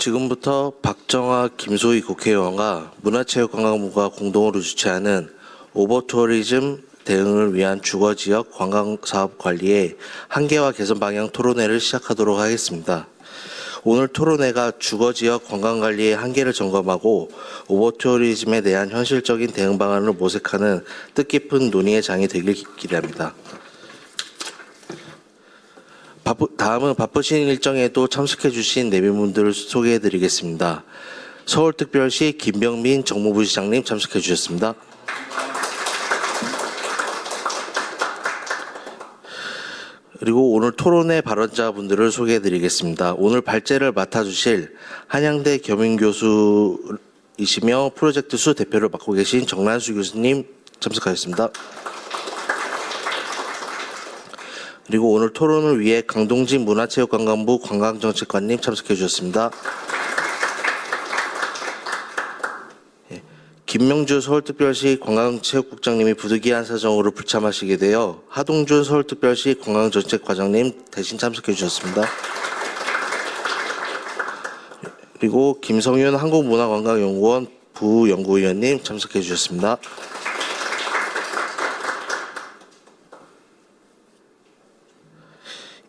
지금부터 박정아 김소희 국회의원과 문화체육관광부가 공동으로 주최하는 오버투어리즘 대응을 위한 주거지역 관광사업 관리의 한계와 개선 방향 토론회를 시작하도록 하겠습니다. 오늘 토론회가 주거지역 관광관리의 한계를 점검하고 오버투어리즘에 대한 현실적인 대응 방안을 모색하는 뜻깊은 논의의 장이 되길 기대합니다. 다음은 바쁘신 일정에도 참석해 주신 내빈분들을 소개해 드리겠습니다. 서울특별시 김병민 정무부시장님 참석해 주셨습니다. 그리고 오늘 토론회 발언자분들을 소개해 드리겠습니다. 오늘 발제를 맡아주실 한양대 겸임교수이시며 프로젝트 수 대표를 맡고 계신 정란수 교수님 참석하셨습니다. 그리고 오늘 토론을 위해 강동진 문화체육관광부 관광정책관님 참석해 주셨습니다. 김명주 서울특별시 관광체육국장님이 부득이한 사정으로 불참하시게 되어 하동준 서울특별시 관광정책과장님 대신 참석해 주셨습니다. 그리고 김성윤 한국문화관광연구원 부연구위원님 참석해 주셨습니다.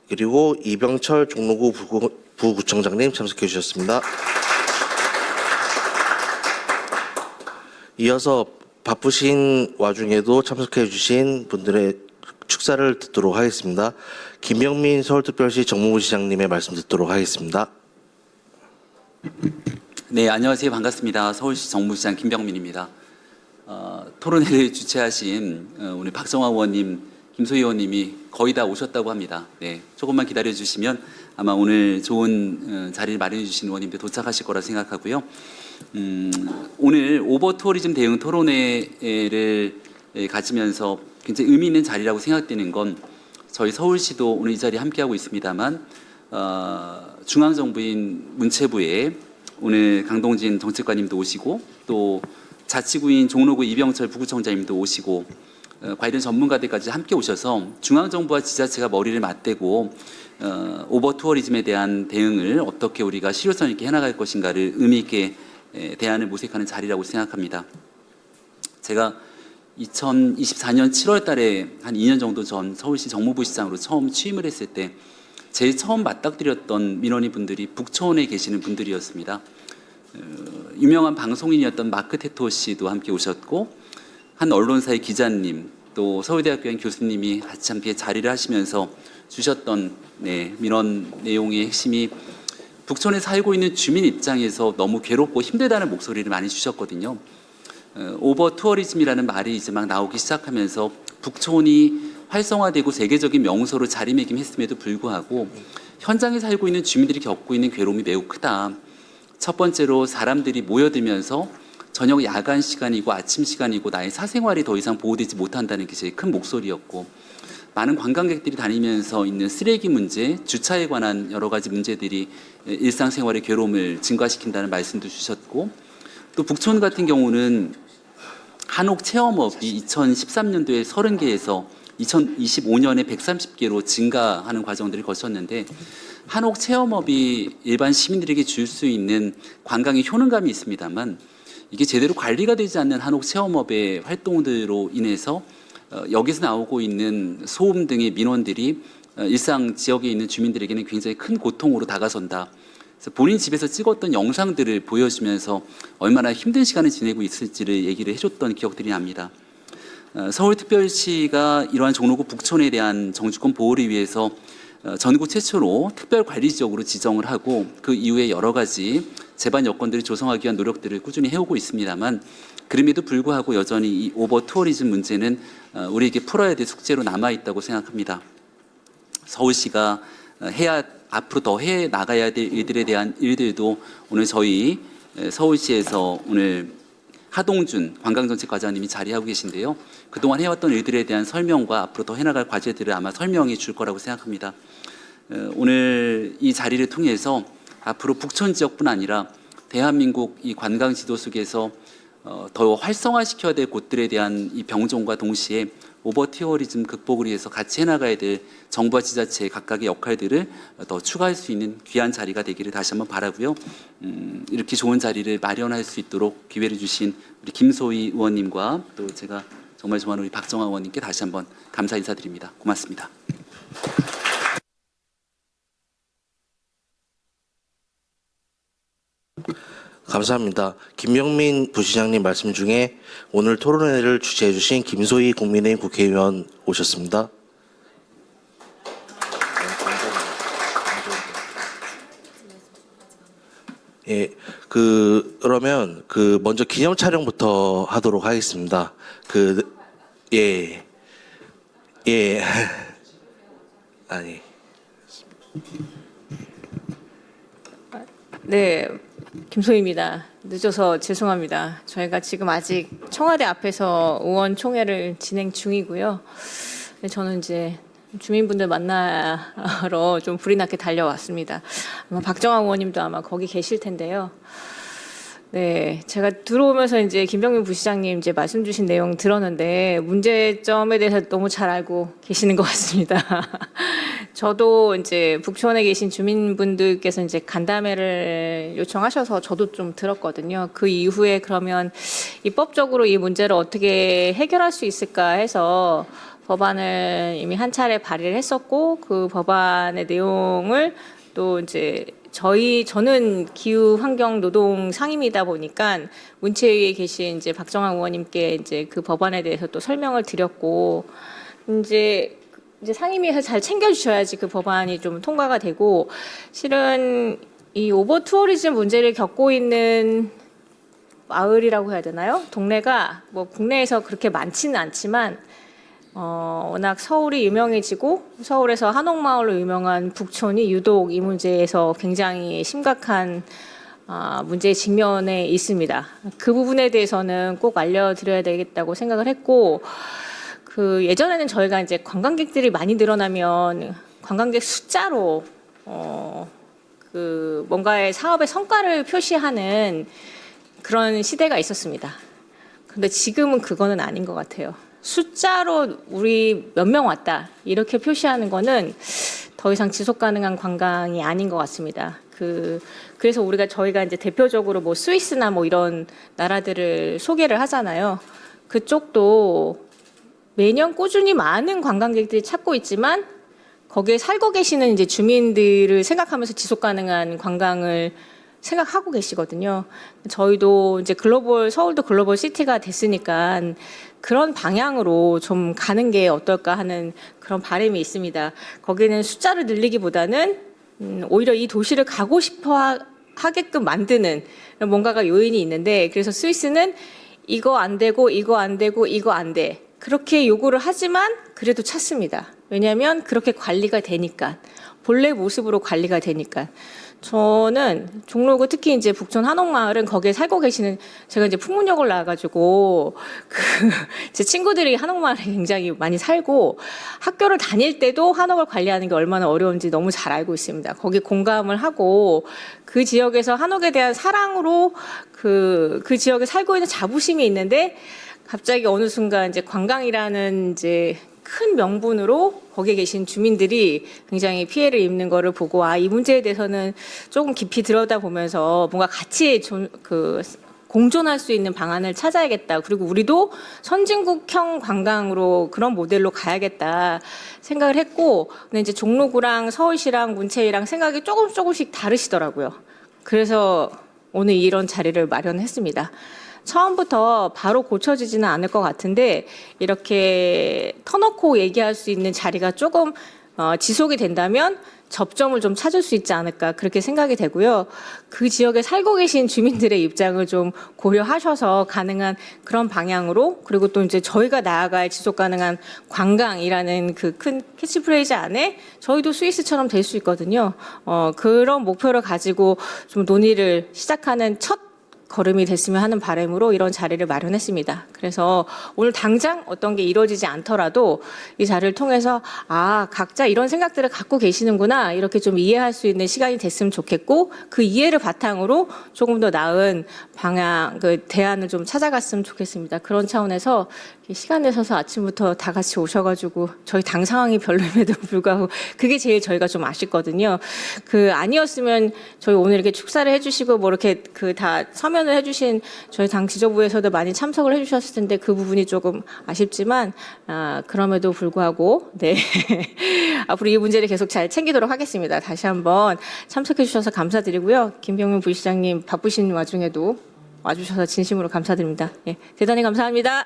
그리고 이병철 종로구 부구청장님 참석해 주셨습니다. 이어서 바쁘신 와중에도 참석해 주신 분들의 축사를 듣도록 하겠습니다. 김병민 서울특별시 정무부시장님의 말씀 듣도록 하겠습니다. 네, 안녕하세요. 반갑습니다. 서울시 정무부시장 김병민입니다. 토론회를 주최하신 우리 박정아 의원님, 김소희 의원님이 거의 다 오셨다고 합니다. 네, 조금만 기다려 주시면 아마 오늘 좋은 자리를 마련해 주신 의원님들 도착하실 거라 생각하고요. 오늘 오버투어리즘 대응 토론회를 가지면서 굉장히 의미 있는 자리라고 생각되는 건 저희 서울시도 오늘 이 자리에 함께하고 있습니다만 중앙정부인 문체부에 오늘 강동진 정책관님도 오시고 또 자치구인 종로구 이병철 부구청장님도 오시고 관련 전문가들까지 함께 오셔서 중앙정부와 지자체가 머리를 맞대고 오버투어리즘에 대한 대응을 어떻게 우리가 실효성 있게 해나갈 것인가를 의미 있게 대안을 모색하는 자리라고 생각합니다. 제가 2024년 7월 달에 한 2년 정도 전 서울시 정무부시장으로 처음 취임을 했을 때 제일 처음 맞닥뜨렸던 민원인분들이 북초원에 계시는 분들이었습니다. 유명한 방송인이었던 마크 테토 씨도 함께 오셨고 한 언론사의 기자님 또 서울대학교의 교수님이 같이 함께 자리를 하시면서 주셨던 민원 내용의 핵심이 북촌에 살고 있는 주민 입장에서 너무 괴롭고 힘들다는 목소리를 많이 주셨거든요. 오버 투어리즘이라는 말이 이제 막 나오기 시작하면서 북촌이 활성화되고 세계적인 명소로 자리매김했음에도 불구하고 현장에 살고 있는 주민들이 겪고 있는 괴로움이 매우 크다. 첫 번째로 사람들이 모여들면서 저녁 야간 시간이고 아침 시간이고 나의 사생활이 더 이상 보호되지 못한다는 게 제일 큰 목소리였고 많은 관광객들이 다니면서 있는 쓰레기 문제, 주차에 관한 여러 가지 문제들이 일상생활의 괴로움을 증가시킨다는 말씀도 주셨고 또 북촌 같은 경우는 한옥 체험업이 2013년도에 30개에서 2025년에 130개로 증가하는 과정들을 거쳤는데 한옥 체험업이 일반 시민들에게 줄 수 있는 관광의 효능감이 있습니다만 이게 제대로 관리가 되지 않는 한옥 체험업의 활동들로 인해서 여기서 나오고 있는 소음 등의 민원들이 일상 지역에 있는 주민들에게는 굉장히 큰 고통으로 다가선다. 그래서 본인 집에서 찍었던 영상들을 보여주면서 얼마나 힘든 시간을 지내고 있을지를 얘기를 해줬던 기억들이 납니다. 서울특별시가 이러한 종로구 북촌에 대한 정주권 보호를 위해서 전국 최초로 특별관리지역으로 지정을 하고 그 이후에 여러 가지 제반 여건들을 조성하기 위한 노력들을 꾸준히 해오고 있습니다만 그럼에도 불구하고 여전히 이 오버 투어리즘 문제는 우리에게 풀어야 될 숙제로 남아있다고 생각합니다. 서울시가 앞으로 더 해 나가야 될 일들에 대한 일들도 오늘 저희 서울시에서 오늘 하동준 관광정책과장님이 자리하고 계신데요. 그동안 해왔던 일들에 대한 설명과 앞으로 더 해나갈 과제들을 아마 설명해 줄 거라고 생각합니다. 오늘 이 자리를 통해서 앞으로 북촌 지역뿐 아니라 대한민국 이 관광 지도 속에서 더 활성화시켜야 될 곳들에 대한 이 병종과 동시에 오버티어리즘 극복을 위해서 같이 해나가야 될 정부와 지자체 각각의 역할들을 더 추가할 수 있는 귀한 자리가 되기를 다시 한번 바라고요. 이렇게 좋은 자리를 마련할 수 있도록 기회를 주신 우리 김소희 의원님과 또 제가 정말 좋아하는 우리 박정아 의원님께 다시 한번 감사 인사드립니다. 고맙습니다. 감사합니다. 김명민 부시장님 말씀 중에 오늘 토론회를 주최해 주신 김소희 국민의힘 국회의원 오셨습니다. 예, 그러면 먼저 기념 촬영부터 하도록 하겠습니다. 예, 예, 아니. 네, 김소희입니다. 늦어서 죄송합니다. 저희가 지금 아직 청와대 앞에서 의원총회를 진행 중이고요. 저는 이제 주민분들 만나러 좀 불이 나게 달려왔습니다. 아마 박정아 의원님도 아마 거기 계실 텐데요. 네, 제가 들어오면서 이제 김병민 부시장님 이제 말씀 주신 내용 들었는데 문제점에 대해서 너무 잘 알고 계시는 것 같습니다. 저도 이제 북촌에 계신 주민분들께서 이제 간담회를 요청하셔서 저도 좀 들었거든요. 그 이후에 그러면 입법적으로 이 문제를 어떻게 해결할 수 있을까 해서 법안을 이미 한 차례 발의를 했었고 그 법안의 내용을 또 이제 저는 기후 환경 노동 상임이다 보니까 문체위에 계신 이제 박정아 의원님께 이제 그 법안에 대해서 또 설명을 드렸고 이제 상임위에서 잘 챙겨주셔야지 그 법안이 좀 통과가 되고 실은 이 오버 투어리즘 문제를 겪고 있는 마을이라고 해야 되나요? 동네가 뭐 국내에서 그렇게 많지는 않지만 워낙 서울이 유명해지고 서울에서 한옥마을로 유명한 북촌이 유독 이 문제에서 굉장히 심각한 문제에 직면해 있습니다. 그 부분에 대해서는 꼭 알려드려야 되겠다고 생각을 했고 그 예전에는 저희가 이제 관광객들이 많이 늘어나면 관광객 숫자로 그 뭔가의 사업의 성과를 표시하는 그런 시대가 있었습니다. 근데 지금은 그거는 아닌 것 같아요. 숫자로 우리 몇 명 왔다 이렇게 표시하는 거는 더 이상 지속 가능한 관광이 아닌 것 같습니다. 그래서 저희가 이제 대표적으로 뭐 스위스나 뭐 이런 나라들을 소개를 하잖아요. 그쪽도 매년 꾸준히 많은 관광객들이 찾고 있지만 거기에 살고 계시는 이제 주민들을 생각하면서 지속 가능한 관광을 생각하고 계시거든요. 저희도 이제 서울도 글로벌 시티가 됐으니까 그런 방향으로 좀 가는 게 어떨까 하는 그런 바람이 있습니다. 거기는 숫자를 늘리기보다는 오히려 이 도시를 가고 싶어 하게끔 만드는 뭔가가 요인이 있는데 그래서 스위스는 이거 안 되고 이거 안 되고 이거 안 돼. 그렇게 요구를 하지만 그래도 찾습니다. 왜냐하면 그렇게 관리가 되니까. 본래 모습으로 관리가 되니까. 저는 종로구 특히 이제 북촌 한옥마을은 거기에 살고 계시는 제가 이제 풍문역을 나와가지고 제 친구들이 한옥마을에 굉장히 많이 살고 학교를 다닐 때도 한옥을 관리하는 게 얼마나 어려운지 너무 잘 알고 있습니다. 거기 공감을 하고 그 지역에서 한옥에 대한 사랑으로 그 지역에 살고 있는 자부심이 있는데 갑자기 어느 순간 이제 관광이라는 이제 큰 명분으로 거기에 계신 주민들이 굉장히 피해를 입는 거를 보고 이 문제에 대해서는 조금 깊이 들여다보면서 뭔가 같이 공존할 수 있는 방안을 찾아야겠다. 그리고 우리도 선진국형 관광으로 그런 모델로 가야겠다 생각을 했고 근데 이제 종로구랑 서울시랑 문체위랑 생각이 조금씩 다르시더라고요. 그래서 오늘 이런 자리를 마련했습니다. 처음부터 바로 고쳐지지는 않을 것 같은데 이렇게 터놓고 얘기할 수 있는 자리가 조금 지속이 된다면 접점을 좀 찾을 수 있지 않을까 그렇게 생각이 되고요. 그 지역에 살고 계신 주민들의 입장을 좀 고려하셔서 가능한 그런 방향으로 그리고 또 이제 저희가 나아갈 지속 가능한 관광이라는 그 큰 캐치프레이즈 안에 저희도 스위스처럼 될 수 있거든요. 그런 목표를 가지고 좀 논의를 시작하는 첫 걸음이 됐으면 하는 바람으로 이런 자리를 마련했습니다. 그래서 오늘 당장 어떤 게 이루어지지 않더라도 이 자리를 통해서 각자 이런 생각들을 갖고 계시는구나 이렇게 좀 이해할 수 있는 시간이 됐으면 좋겠고 그 이해를 바탕으로 조금 더 나은 방향, 대안을 좀 찾아갔으면 좋겠습니다. 그런 차원에서 시간 내셔서 아침부터 다 같이 오셔가지고 저희 당 상황이 별로임에도 불구하고 그게 제일 저희가 좀 아쉽거든요. 아니었으면 저희 오늘 이렇게 축사를 해주시고 뭐 이렇게 다 서면을 해주신 저희 당 지도부에서도 많이 참석을 해주셨을 텐데 그 부분이 조금 아쉽지만 그럼에도 불구하고 네 앞으로 이 문제를 계속 잘 챙기도록 하겠습니다. 다시 한번 참석해 주셔서 감사드리고요. 김병민 부시장님 바쁘신 와중에도 와주셔서 진심으로 감사드립니다. 예, 대단히 감사합니다.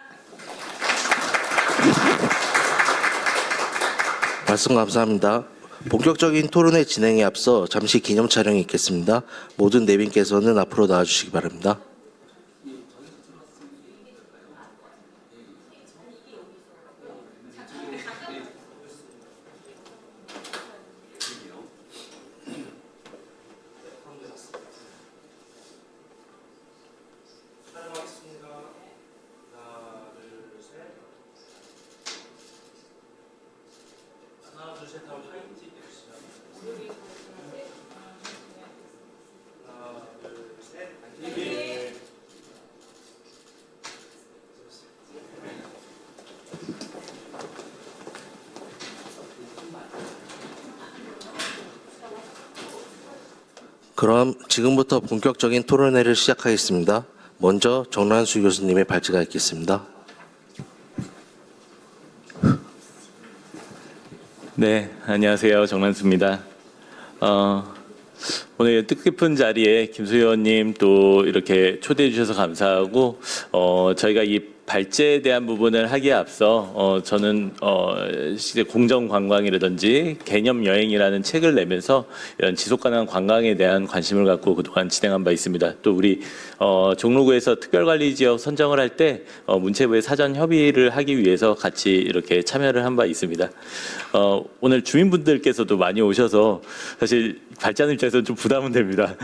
말씀 감사합니다. 본격적인 토론회 진행에 앞서 잠시 기념 촬영이 있겠습니다. 모든 내빈께서는 앞으로 나와주시기 바랍니다. 그럼 지금부터 본격적인 토론회를 시작하겠습니다. 먼저 정란수 교수님의 발제가 있겠습니다. 네, 안녕하세요. 정란수입니다. 오늘 뜻깊은 자리에 김수 의원님 또 이렇게 초대해 주셔서 감사하고 저희가 이 발제에 대한 부분을 하기에 앞서 저는 공정관광이라든지 개념여행이라는 책을 내면서 이런 지속가능한 관광에 대한 관심을 갖고 그동안 진행한 바 있습니다. 또 우리 종로구에서 특별관리지역 선정을 할 때 문체부에 사전 협의를 하기 위해서 같이 이렇게 참여를 한 바 있습니다. 오늘 주민분들께서도 많이 오셔서 사실 발제하는 입장에서는 좀 부담은 됩니다.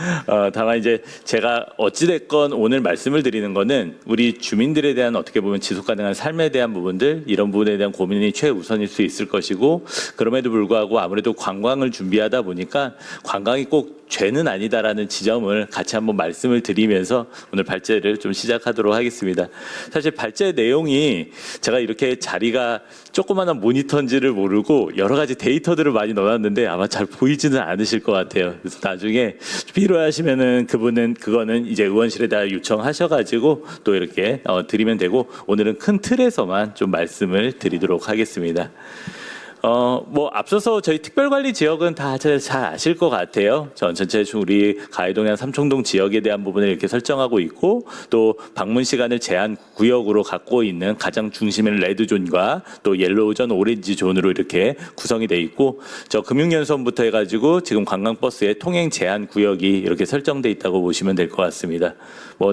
다만 이제 제가 어찌됐건 오늘 말씀을 드리는 거는 우리 주민들에 대한 어떻게 보면 지속가능한 삶에 대한 부분들 이런 부분에 대한 고민이 최우선일 수 있을 것이고 그럼에도 불구하고 아무래도 관광을 준비하다 보니까 관광이 꼭 죄는 아니다라는 지점을 같이 한번 말씀을 드리면서 오늘 발제를 좀 시작하도록 하겠습니다. 사실 발제 내용이 제가 이렇게 자리가 조그마한 모니터인지를 모르고 여러 가지 데이터들을 많이 넣어놨는데 아마 잘 보이지는 않으실 것 같아요. 그래서 나중에 필요하시면은 그거는 이제 의원실에다 요청하셔가지고 또 이렇게 드리면 되고 오늘은 큰 틀에서만 좀 말씀을 드리도록 하겠습니다. 앞서서 저희 특별관리 지역은 다 잘 아실 것 같아요. 전체 우리 가해동이나 삼청동 지역에 대한 부분을 이렇게 설정하고 있고 또 방문 시간을 제한 구역으로 갖고 있는 가장 중심인 레드존과 또 옐로우존, 오렌지존으로 이렇게 구성이 돼 있고 저 금융연수원부터 해가지고 지금 관광버스의 통행 제한 구역이 이렇게 설정돼 있다고 보시면 될 것 같습니다.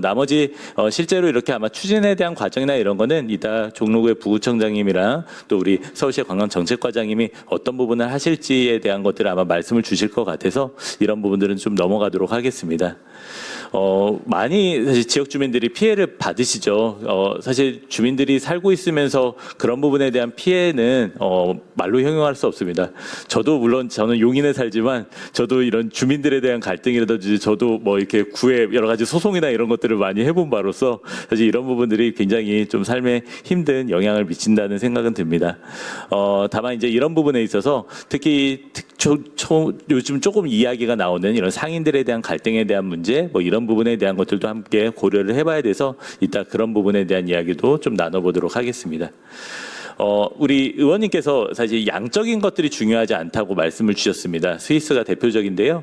나머지 실제로 이렇게 아마 추진에 대한 과정이나 이런 거는 이따 종로구의 부구청장님이랑 또 우리 서울시의 관광정책과장님이 어떤 부분을 하실지에 대한 것들을 아마 말씀을 주실 것 같아서 이런 부분들은 좀 넘어가도록 하겠습니다. 많이 사실 지역 주민들이 피해를 받으시죠. 사실 주민들이 살고 있으면서 그런 부분에 대한 피해는 말로 형용할 수 없습니다. 저도 물론 저는 용인에 살지만 저도 이런 주민들에 대한 갈등이라든지 저도 이렇게 구에 여러 가지 소송이나 이런 것들을 많이 해본 바로서 사실 이런 부분들이 굉장히 좀 삶에 힘든 영향을 미친다는 생각은 듭니다. 다만 이제 이런 부분에 있어서 특히 요즘 조금 이야기가 나오는 이런 상인들에 대한 갈등에 대한 문제 이런 부분에 대한 것들도 함께 고려를 해봐야 돼서 이따 그런 부분에 대한 이야기도 좀 나눠보도록 하겠습니다. 우리 의원님께서 사실 양적인 것들이 중요하지 않다고 말씀을 주셨습니다. 스위스가 대표적인데요.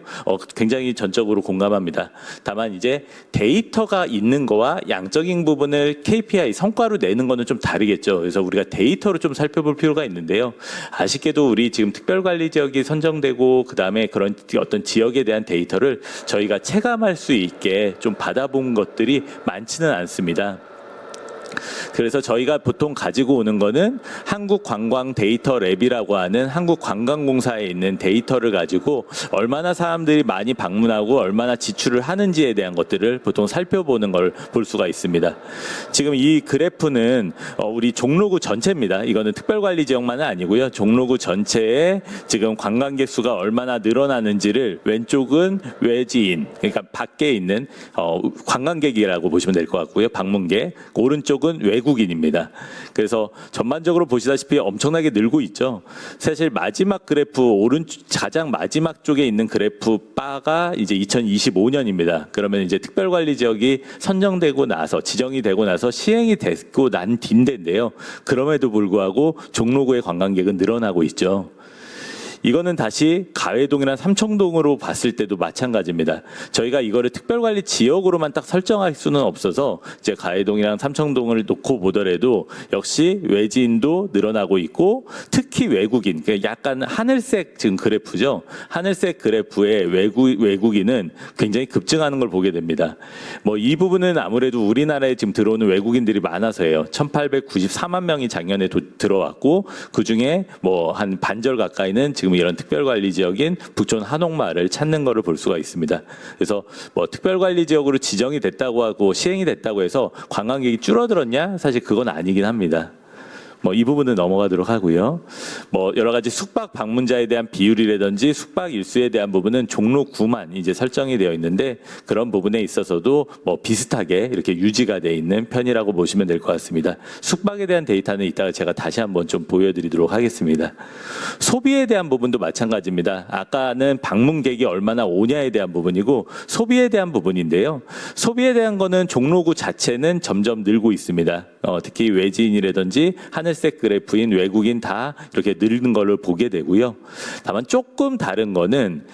굉장히 전적으로 공감합니다. 다만 이제 데이터가 있는 거와 양적인 부분을 KPI 성과로 내는 거는 좀 다르겠죠. 그래서 우리가 데이터로 좀 살펴볼 필요가 있는데요. 아쉽게도 우리 지금 특별관리 지역이 선정되고 그다음에 그런 어떤 지역에 대한 데이터를 저희가 체감할 수 있게 좀 받아본 것들이 많지는 않습니다. 그래서 저희가 보통 가지고 오는 거는 한국관광데이터랩이라고 하는 한국관광공사에 있는 데이터를 가지고 얼마나 사람들이 많이 방문하고 얼마나 지출을 하는지에 대한 것들을 보통 살펴보는 걸 볼 수가 있습니다. 지금 이 그래프는 우리 종로구 전체입니다. 이거는 특별관리지역만은 아니고요. 종로구 전체에 지금 관광객 수가 얼마나 늘어나는지를 왼쪽은 외지인, 그러니까 밖에 있는 관광객이라고 보시면 될 것 같고요. 방문객. 오른쪽은 외국인입니다. 그래서 전반적으로 보시다시피 엄청나게 늘고 있죠. 사실 마지막 그래프 가장 마지막 쪽에 있는 그래프 바가 이제 2025년입니다. 그러면 이제 특별관리 지역이 선정되고 나서 지정이 되고 나서 시행이 됐고 난 뒤인데요. 그럼에도 불구하고 종로구의 관광객은 늘어나고 있죠. 이거는 다시 가회동이나 삼청동으로 봤을 때도 마찬가지입니다. 저희가 이거를 특별관리 지역으로만 딱 설정할 수는 없어서 이제 가회동이랑 삼청동을 놓고 보더라도 역시 외지인도 늘어나고 있고 특히 외국인, 그러니까 약간 하늘색 지금 그래프죠. 하늘색 그래프의 외국인은 굉장히 급증하는 걸 보게 됩니다. 뭐 이 부분은 아무래도 우리나라에 지금 들어오는 외국인들이 많아서예요. 1,894만 명이 작년에 들어왔고 그 중에 뭐 한 반절 가까이는 지금 이런 특별관리 지역인 북촌 한옥마을을 찾는 것을 볼 수가 있습니다. 그래서 뭐 특별관리 지역으로 지정이 됐다고 하고 시행이 됐다고 해서 관광객이 줄어들었냐? 사실 그건 아니긴 합니다. 뭐 이 부분은 넘어가도록 하고요. 뭐 여러 가지 숙박 방문자에 대한 비율이라든지 숙박 일수에 대한 부분은 종로구만 이제 설정이 되어 있는데 그런 부분에 있어서도 뭐 비슷하게 이렇게 유지가 되어 있는 편이라고 보시면 될 것 같습니다. 숙박에 대한 데이터는 이따가 제가 다시 한번 좀 보여드리도록 하겠습니다. 소비에 대한 부분도 마찬가지입니다. 아까는 방문객이 얼마나 오냐에 대한 부분이고 소비에 대한 부분인데요. 소비에 대한 거는 종로구 자체는 점점 늘고 있습니다. 특히 외지인이라든지 하늘색 그래프인 외국인 다 이렇게 늘는 걸로 보게 되고요. 다만 조금 다른 거는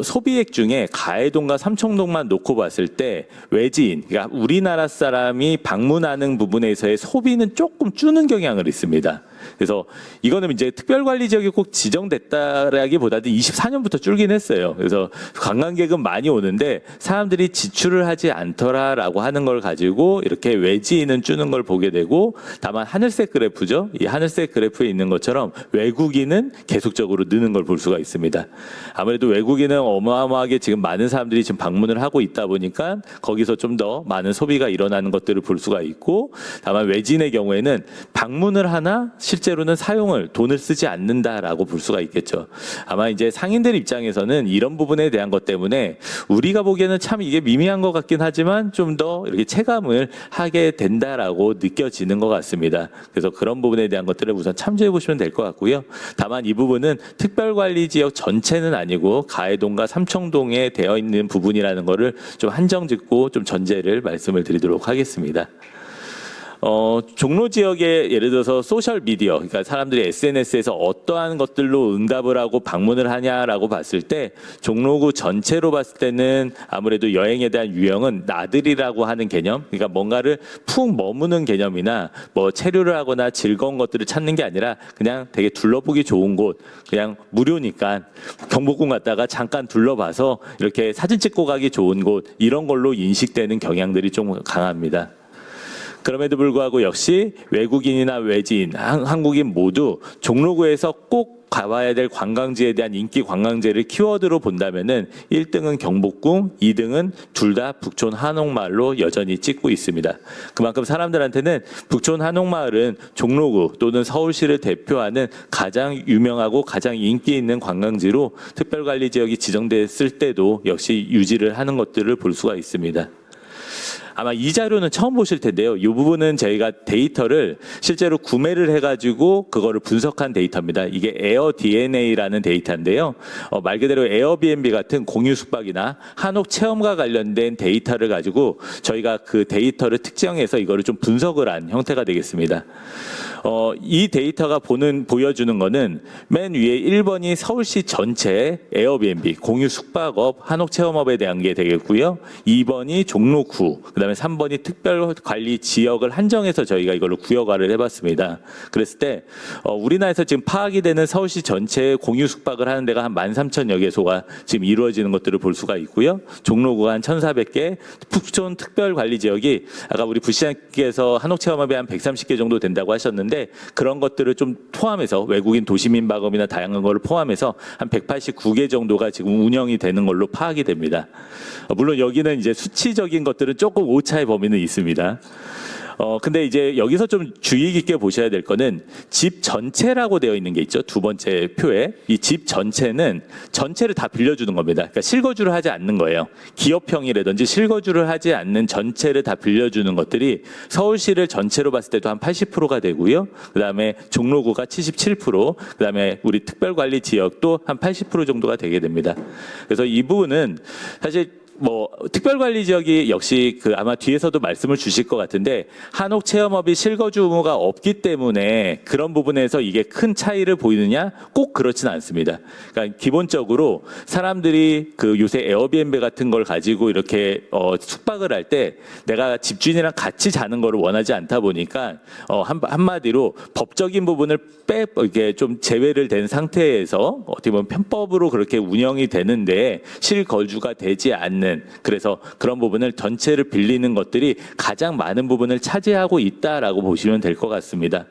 소비액 중에 가해동과 삼청동만 놓고 봤을 때 외지인, 그러니까 우리나라 사람이 방문하는 부분에서의 소비는 조금 주는 경향을 있습니다. 그래서 이거는 이제 특별관리 지역이 꼭 지정됐다라기보다는 24년부터 줄긴 했어요. 그래서 관광객은 많이 오는데 사람들이 지출을 하지 않더라라고 하는 걸 가지고 이렇게 외지인은 주는 걸 보게 되고 다만 하늘색 그래프죠. 이 하늘색 그래프에 있는 것처럼 외국인은 계속적으로 느는 걸 볼 수가 있습니다. 아무래도 외국인은 어마어마하게 지금 많은 사람들이 지금 방문을 하고 있다 보니까 거기서 좀 더 많은 소비가 일어나는 것들을 볼 수가 있고 다만 외지인의 경우에는 방문을 하나 실제로는 돈을 쓰지 않는다라고 볼 수가 있겠죠. 아마 이제 상인들 입장에서는 이런 부분에 대한 것 때문에 우리가 보기에는 참 이게 미미한 것 같긴 하지만 좀 더 이렇게 체감을 하게 된다라고 느껴지는 것 같습니다. 그래서 그런 부분에 대한 것들을 우선 참조해 보시면 될 것 같고요. 다만 이 부분은 특별관리 지역 전체는 아니고 가해동과 삼청동에 되어 있는 부분이라는 거를 좀 한정짓고 좀 전제를 말씀을 드리도록 하겠습니다. 종로 지역에 예를 들어서 소셜 미디어, 그러니까 사람들이 SNS에서 어떠한 것들로 응답을 하고 방문을 하냐라고 봤을 때 종로구 전체로 봤을 때는 아무래도 여행에 대한 유형은 나들이라고 하는 개념, 그러니까 뭔가를 푹 머무는 개념이나 뭐 체류를 하거나 즐거운 것들을 찾는 게 아니라 그냥 되게 둘러보기 좋은 곳, 그냥 무료니까 경복궁 갔다가 잠깐 둘러봐서 이렇게 사진 찍고 가기 좋은 곳, 이런 걸로 인식되는 경향들이 좀 강합니다. 그럼에도 불구하고 역시 외국인이나 외지인, 한국인 모두 종로구에서 꼭 가봐야 될 관광지에 대한 인기 관광지를 키워드로 본다면은 1등은 경복궁, 2등은 둘 다 북촌 한옥마을로 여전히 찍고 있습니다. 그만큼 사람들한테는 북촌 한옥마을은 종로구 또는 서울시를 대표하는 가장 유명하고 가장 인기 있는 관광지로 특별관리 지역이 지정됐을 때도 역시 유지를 하는 것들을 볼 수가 있습니다. 아마 이 자료는 처음 보실 텐데요. 이 부분은 저희가 데이터를 실제로 구매를 해가지고 그거를 분석한 데이터입니다. 이게 에어DNA라는 데이터인데요. 말 그대로 에어비앤비 같은 공유 숙박이나 한옥 체험과 관련된 데이터를 가지고 저희가 그 데이터를 특정해서 이거를 좀 분석을 한 형태가 되겠습니다. 이 데이터가 보여주는 거는 맨 위에 1번이 서울시 전체 에어비앤비, 공유 숙박업, 한옥 체험업에 대한 게 되겠고요. 2번이 종로구, 그다음에 그다음에 3번이 특별관리 지역을 한정해서 저희가 이걸로 구역화를 해봤습니다. 그랬을 때 우리나라에서 지금 파악이 되는 서울시 전체에 공유 숙박을 하는 데가 한 13,000여 개소가 지금 이루어지는 것들을 볼 수가 있고요. 종로구가 한 1,400개, 푹촌 특별관리 지역이 아까 우리 부시장께서 한옥체험업이 한 130개 정도 된다고 하셨는데 그런 것들을 좀 포함해서 외국인 도시민박업이나 다양한 거를 포함해서 한 189개 정도가 지금 운영이 되는 걸로 파악이 됩니다. 물론 여기는 이제 수치적인 것들은 조금 오차의 범위는 있습니다. 근데 이제 여기서 좀 주의 깊게 보셔야 될 거는 집 전체라고 되어 있는 게 있죠. 두 번째 표에. 이 집 전체는 전체를 다 빌려주는 겁니다. 그러니까 실거주를 하지 않는 거예요. 기업형이라든지 실거주를 하지 않는 전체를 다 빌려주는 것들이 서울시를 전체로 봤을 때도 한 80%가 되고요. 그다음에 종로구가 77%, 그다음에 우리 특별관리 지역도 한 80% 정도가 되게 됩니다. 그래서 이 부분은 사실 특별관리 지역이 역시 아마 뒤에서도 말씀을 주실 것 같은데 한옥 체험업이 실거주 의무가 없기 때문에 그런 부분에서 이게 큰 차이를 보이느냐? 꼭 그렇지는 않습니다. 그러니까 기본적으로 사람들이 요새 에어비앤비 같은 걸 가지고 이렇게 숙박을 할 때 내가 집주인이랑 같이 자는 거를 원하지 않다 보니까 한마디로 법적인 부분을 이게 좀 제외를 된 상태에서 어떻게 보면 편법으로 그렇게 운영이 되는데 실거주가 되지 않는 그래서 그런 부분을 전체를 빌리는 것들이 가장 많은 부분을 차지하고 있다라고 보시면 될 것 같습니다.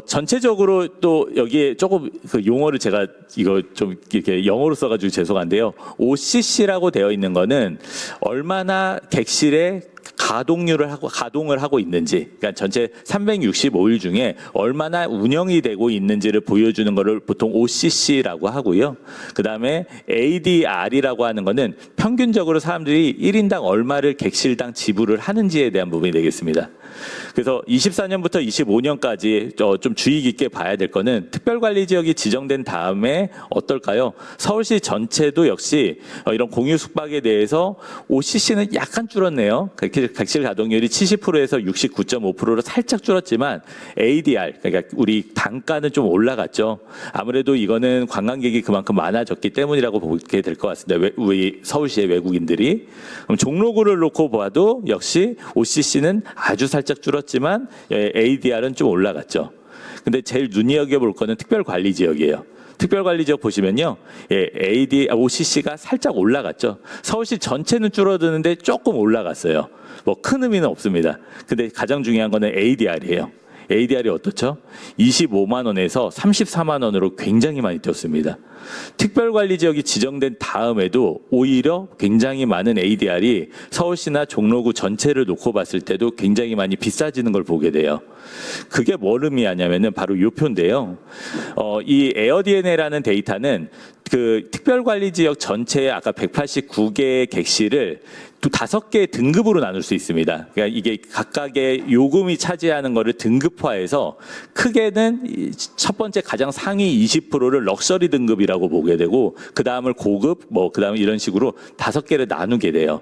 전체적으로 또 여기에 조금 용어를 제가 이거 좀 이렇게 영어로 써가지고 죄송한데요. OCC라고 되어 있는 거는 얼마나 객실에 가동을 하고 있는지, 그러니까 전체 365일 중에 얼마나 운영이 되고 있는지를 보여주는 거를 보통 OCC라고 하고요. 그 다음에 ADR이라고 하는 거는 평균적으로 사람들이 1인당 얼마를 객실당 지불을 하는지에 대한 부분이 되겠습니다. 그래서 24년부터 25년까지 좀 주의 깊게 봐야 될 거는 특별관리지역이 지정된 다음에 어떨까요? 서울시 전체도 역시 이런 공유 숙박에 대해서 OCC는 약간 줄었네요. 객실 가동률이 70%에서 69.5%로 살짝 줄었지만 ADR, 그러니까 우리 단가는 좀 올라갔죠. 아무래도 이거는 관광객이 그만큼 많아졌기 때문이라고 보게 될 것 같습니다. 우리 서울시의 외국인들이. 그럼 종로구를 놓고 봐도 역시 OCC는 아주 살짝 줄었지만 ADR은 좀 올라갔죠. 근데 제일 눈여겨볼 거는 특별관리지역이에요. 특별관리지역 보시면요, OCC가 살짝 올라갔죠. 서울시 전체는 줄어드는데 조금 올라갔어요. 큰 의미는 없습니다. 근데 가장 중요한 거는 ADR이에요. ADR이 어떻죠? 25만 원에서 34만 원으로 굉장히 많이 뛰었습니다. 특별관리지역이 지정된 다음에도 오히려 굉장히 많은 ADR이 서울시나 종로구 전체를 놓고 봤을 때도 굉장히 많이 비싸지는 걸 보게 돼요. 그게 뭘 의미하냐면은 바로 이 표인데요. 이 에어DNA라는 데이터는 특별관리지역 전체의 아까 189개의 객실을 또 5개의 등급으로 나눌 수 있습니다. 그러니까 이게 각각의 요금이 차지하는 거를 등급화해서 크게는 첫 번째 가장 상위 20%를 럭셔리 등급이라고 보게 되고 그 다음을 고급, 그 다음에 이런 식으로 5개를 나누게 돼요.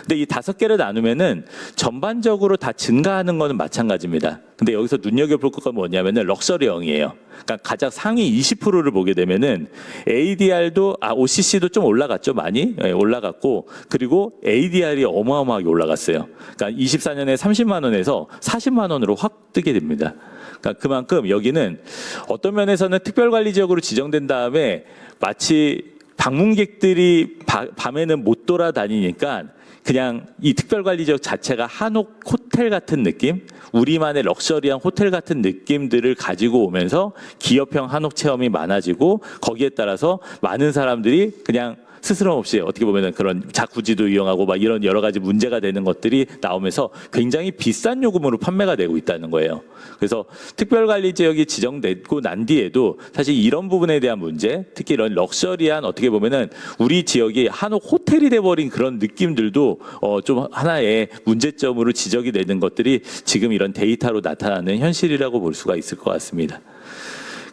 근데 이 5개를 나누면은 전반적으로 다 증가하는 거는 마찬가지입니다. 근데 여기서 눈여겨볼 건 뭐냐면은 럭셔리형이에요. 그러니까 가장 상위 20%를 보게 되면은 ADR도 OCC도 좀 올라갔죠, 많이 올라갔고 그리고 ADR이 어마어마하게 올라갔어요. 그러니까 24년에 30만 원에서 40만 원으로 확 뜨게 됩니다. 그러니까 그만큼 여기는 어떤 면에서는 특별관리지역으로 지정된 다음에 마치 방문객들이 밤에는 못 돌아다니니까 그냥 이 특별관리지역 자체가 한옥 호텔 같은 느낌, 우리만의 럭셔리한 호텔 같은 느낌들을 가지고 오면서 기업형 한옥 체험이 많아지고 거기에 따라서 많은 사람들이 그냥 스스럼 없이 어떻게 보면은 그런 자쿠지도 이용하고 막 이런 여러 가지 문제가 되는 것들이 나오면서 굉장히 비싼 요금으로 판매가 되고 있다는 거예요. 그래서 특별관리지역이 지정되고 난 뒤에도 사실 이런 부분에 대한 문제, 특히 이런 럭셔리한 어떻게 보면은 우리 지역이 한옥 호텔이 돼버린 그런 느낌들도 좀 하나의 문제점으로 지적이 되는 것들이 지금 이런 데이터로 나타나는 현실이라고 볼 수가 있을 것 같습니다.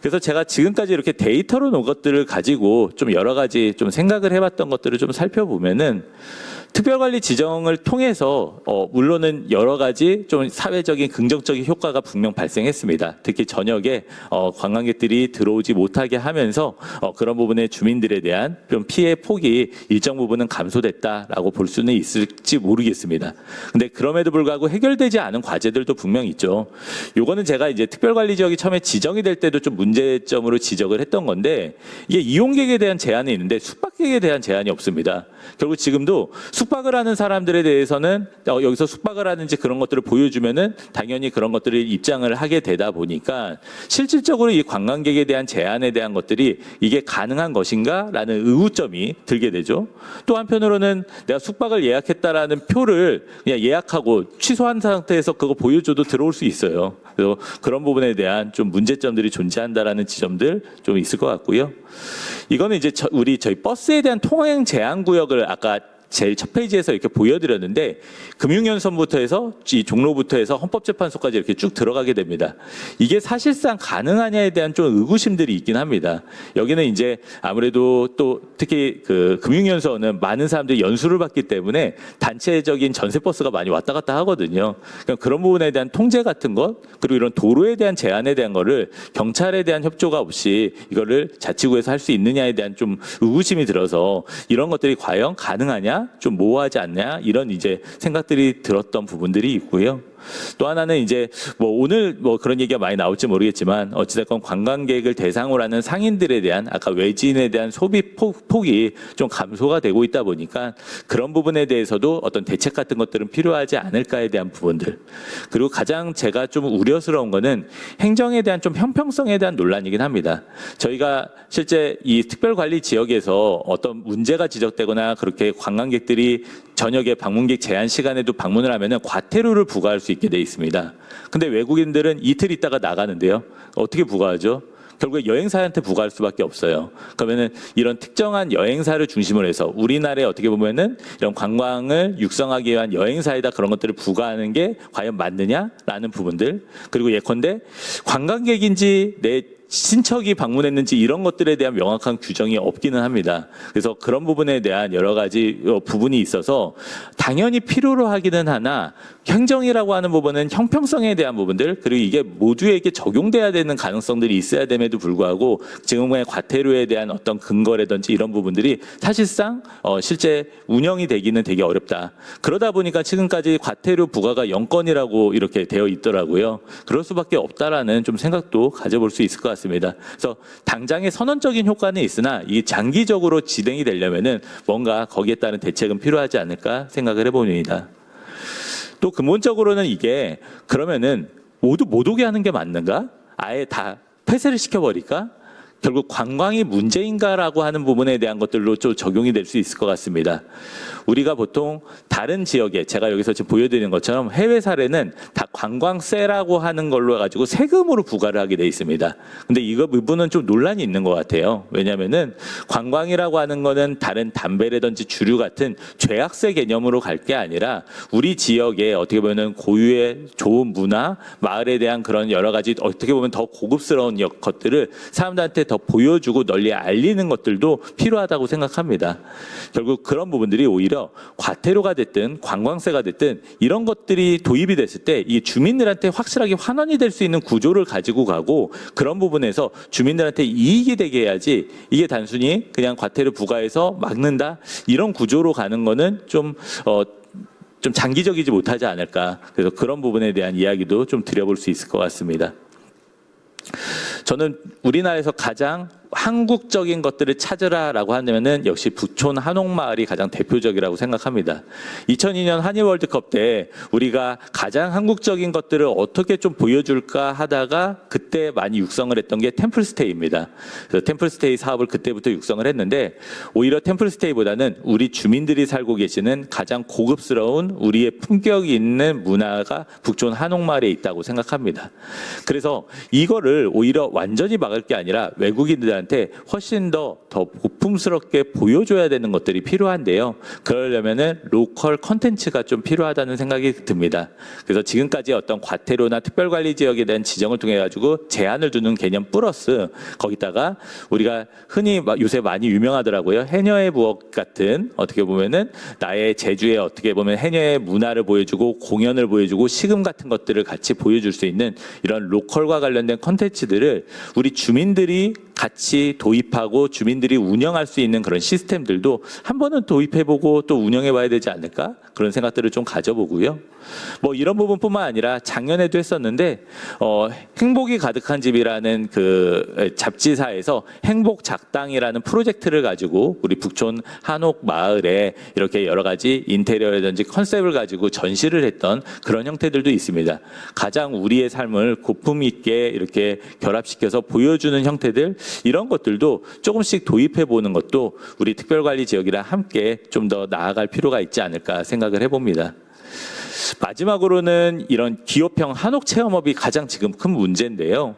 그래서 제가 지금까지 이렇게 데이터로 놓은 것들을 가지고 좀 여러 가지 좀 생각을 해봤던 것들을 좀 살펴보면은 특별관리 지정을 통해서 물론은 여러 가지 좀 사회적인 긍정적인 효과가 분명 발생했습니다. 특히 저녁에 관광객들이 들어오지 못하게 하면서 그런 부분에 주민들에 대한 좀 피해 폭이 일정 부분은 감소됐다라고 볼 수는 있을지 모르겠습니다. 근데 그럼에도 불구하고 해결되지 않은 과제들도 분명 있죠. 요거는 제가 이제 특별관리 지역이 처음에 지정이 될 때도 좀 문제점으로 지적을 했던 건데 이게 이용객에 대한 제한이 있는데 숙박객에 대한 제한이 없습니다. 결국 지금도 숙박을 하는 사람들에 대해서는 여기서 숙박을 하는지 그런 것들을 보여주면은 당연히 그런 것들을 입장을 하게 되다 보니까 실질적으로 이 관광객에 대한 제한에 대한 것들이 이게 가능한 것인가라는 의구점이 들게 되죠. 또 한편으로는 내가 숙박을 예약했다라는 표를 그냥 예약하고 취소한 상태에서 그거 보여줘도 들어올 수 있어요. 그래서 그런 부분에 대한 좀 문제점들이 존재한다라는 지점들 좀 있을 것 같고요. 이거는 이제 저희 버스에 대한 통행 제한 구역을 아까 제일 첫 페이지에서 이렇게 보여드렸는데 금융연선부터 해서 이 종로부터 해서 헌법재판소까지 이렇게 쭉 들어가게 됩니다. 이게 사실상 가능하냐에 대한 좀 의구심들이 있긴 합니다. 여기는 이제 아무래도 또 특히 그 금융연선은 많은 사람들이 연수를 받기 때문에 단체적인 전세버스가 많이 왔다 갔다 하거든요. 그러니까 그런 부분에 대한 통제 같은 것 그리고 이런 도로에 대한 제한에 대한 거를 경찰에 대한 협조가 없이 이거를 자치구에서 할 수 있느냐에 대한 좀 의구심이 들어서 이런 것들이 과연 가능하냐? 좀 모호하지 않냐 이런 이제 생각들이 들었던 부분들이 있고요. 또 하나는 이제 뭐 오늘 뭐 그런 얘기가 많이 나올지 모르겠지만 어찌됐건 관광객을 대상으로 하는 상인들에 대한 아까 외지인에 대한 소비 폭이 좀 감소가 되고 있다 보니까 그런 부분에 대해서도 어떤 대책 같은 것들은 필요하지 않을까에 대한 부분들. 그리고 가장 제가 좀 우려스러운 거는 행정에 대한 좀 형평성에 대한 논란이긴 합니다. 저희가 실제 이 특별관리 지역에서 어떤 문제가 지적되거나 그렇게 관광객들이 저녁에 방문객 제한 시간에도 방문을 하면은 과태료를 부과할 수 있게 돼 있습니다. 근데 외국인들은 이틀 있다가 나가는데요. 어떻게 부과하죠? 결국에 여행사한테 부과할 수밖에 없어요. 그러면은 이런 특정한 여행사를 중심으로 해서 우리나라에 어떻게 보면은 이런 관광을 육성하기 위한 여행사에다 그런 것들을 부과하는 게 과연 맞느냐라는 부분들. 그리고 예컨대 관광객인지 내 친척이 방문했는지 이런 것들에 대한 명확한 규정이 없기는 합니다. 그래서 그런 부분에 대한 여러 가지 부분이 있어서 당연히 필요로 하기는 하나 행정이라고 하는 부분은 형평성에 대한 부분들 그리고 이게 모두에게 적용돼야 되는 가능성들이 있어야 됨에도 불구하고 지금의 과태료에 대한 어떤 근거라든지 이런 부분들이 사실상 실제 운영이 되기는 되게 어렵다. 그러다 보니까 지금까지 과태료 부과가 0건이라고 이렇게 되어 있더라고요. 그럴 수밖에 없다라는 좀 생각도 가져볼 수 있을 것 같습니다. 그래서 당장의 선언적인 효과는 있으나 이게 장기적으로 진행이 되려면은 뭔가 거기에 따른 대책은 필요하지 않을까 생각을 해봅니다. 또 근본적으로는 이게 그러면은 모두 못 오게 하는 게 맞는가? 아예 다 폐쇄를 시켜버릴까? 결국 관광이 문제인가라고 하는 부분에 대한 것들로 좀 적용이 될 수 있을 것 같습니다. 우리가 보통 다른 지역에 제가 여기서 지금 보여드리는 것처럼 해외 사례는 다 관광세라고 하는 걸로 가지고 세금으로 부과를 하게 돼 있습니다. 근데 이거 부분은 좀 논란이 있는 것 같아요. 왜냐하면은 관광이라고 하는 거는 다른 담배라든지 주류 같은 죄악세 개념으로 갈 게 아니라 우리 지역에 어떻게 보면은 고유의 좋은 문화, 마을에 대한 그런 여러 가지 어떻게 보면 더 고급스러운 것들을 사람들한테 더 보여주고 널리 알리는 것들도 필요하다고 생각합니다. 결국 그런 부분들이 오히려 과태료가 됐든 관광세가 됐든 이런 것들이 도입이 됐을 때 이 주민들한테 확실하게 환원이 될 수 있는 구조를 가지고 가고 그런 부분에서 주민들한테 이익이 되게 해야지 이게 단순히 그냥 과태료 부과해서 막는다 이런 구조로 가는 거는 좀 장기적이지 못하지 않을까. 그래서 그런 부분에 대한 이야기도 좀 드려볼 수 있을 것 같습니다. 저는 우리나라에서 가장 한국적인 것들을 찾으라라고 하면은 역시 부촌 한옥마을이 가장 대표적이라고 생각합니다. 2002년 한일 월드컵 때 우리가 가장 한국적인 것들을 어떻게 좀 보여줄까 하다가 그때 많이 육성을 했던 게 템플스테이입니다. 그래서 템플스테이 사업을 그때부터 육성을 했는데 오히려 템플스테이보다는 우리 주민들이 살고 계시는 가장 고급스러운 우리의 품격이 있는 문화가 북촌 한옥마을에 있다고 생각합니다. 그래서 이거를 오히려 완전히 막을 게 아니라 외국인들한테 주민들한테 훨씬 더 고풍스럽게 보여줘야 되는 것들이 필요한데요. 그러려면은 로컬 컨텐츠가 좀 필요하다는 생각이 듭니다. 그래서 지금까지 어떤 과태료나 특별관리지역에 대한 지정을 통해 가지고 제한을 두는 개념 플러스 거기다가 우리가 흔히 요새 많이 유명하더라고요. 해녀의 부엌 같은 어떻게 보면은 나의 제주의 어떻게 보면 해녀의 문화를 보여주고 공연을 보여주고 시금 같은 것들을 같이 보여줄 수 있는 이런 로컬과 관련된 컨텐츠들을 우리 주민들이 같이 도입하고 주민들이 운영할 수 있는 그런 시스템들도 한 번은 도입해보고 또 운영해봐야 되지 않을까? 그런 생각들을 좀 가져보고요. 뭐 이런 부분뿐만 아니라 작년에도 했었는데 행복이 가득한 집이라는 그 잡지사에서 행복작당이라는 프로젝트를 가지고 우리 북촌 한옥 마을에 이렇게 여러 가지 인테리어라든지 컨셉을 가지고 전시를 했던 그런 형태들도 있습니다. 가장 우리의 삶을 고품 있게 이렇게 결합시켜서 보여주는 형태들 이런 것들도 조금씩 도입해 보는 것도 우리 특별관리 지역이랑 함께 좀 더 나아갈 필요가 있지 않을까 생각을 해봅니다. 마지막으로는 이런 기업형 한옥 체험업이 가장 지금 큰 문제인데요.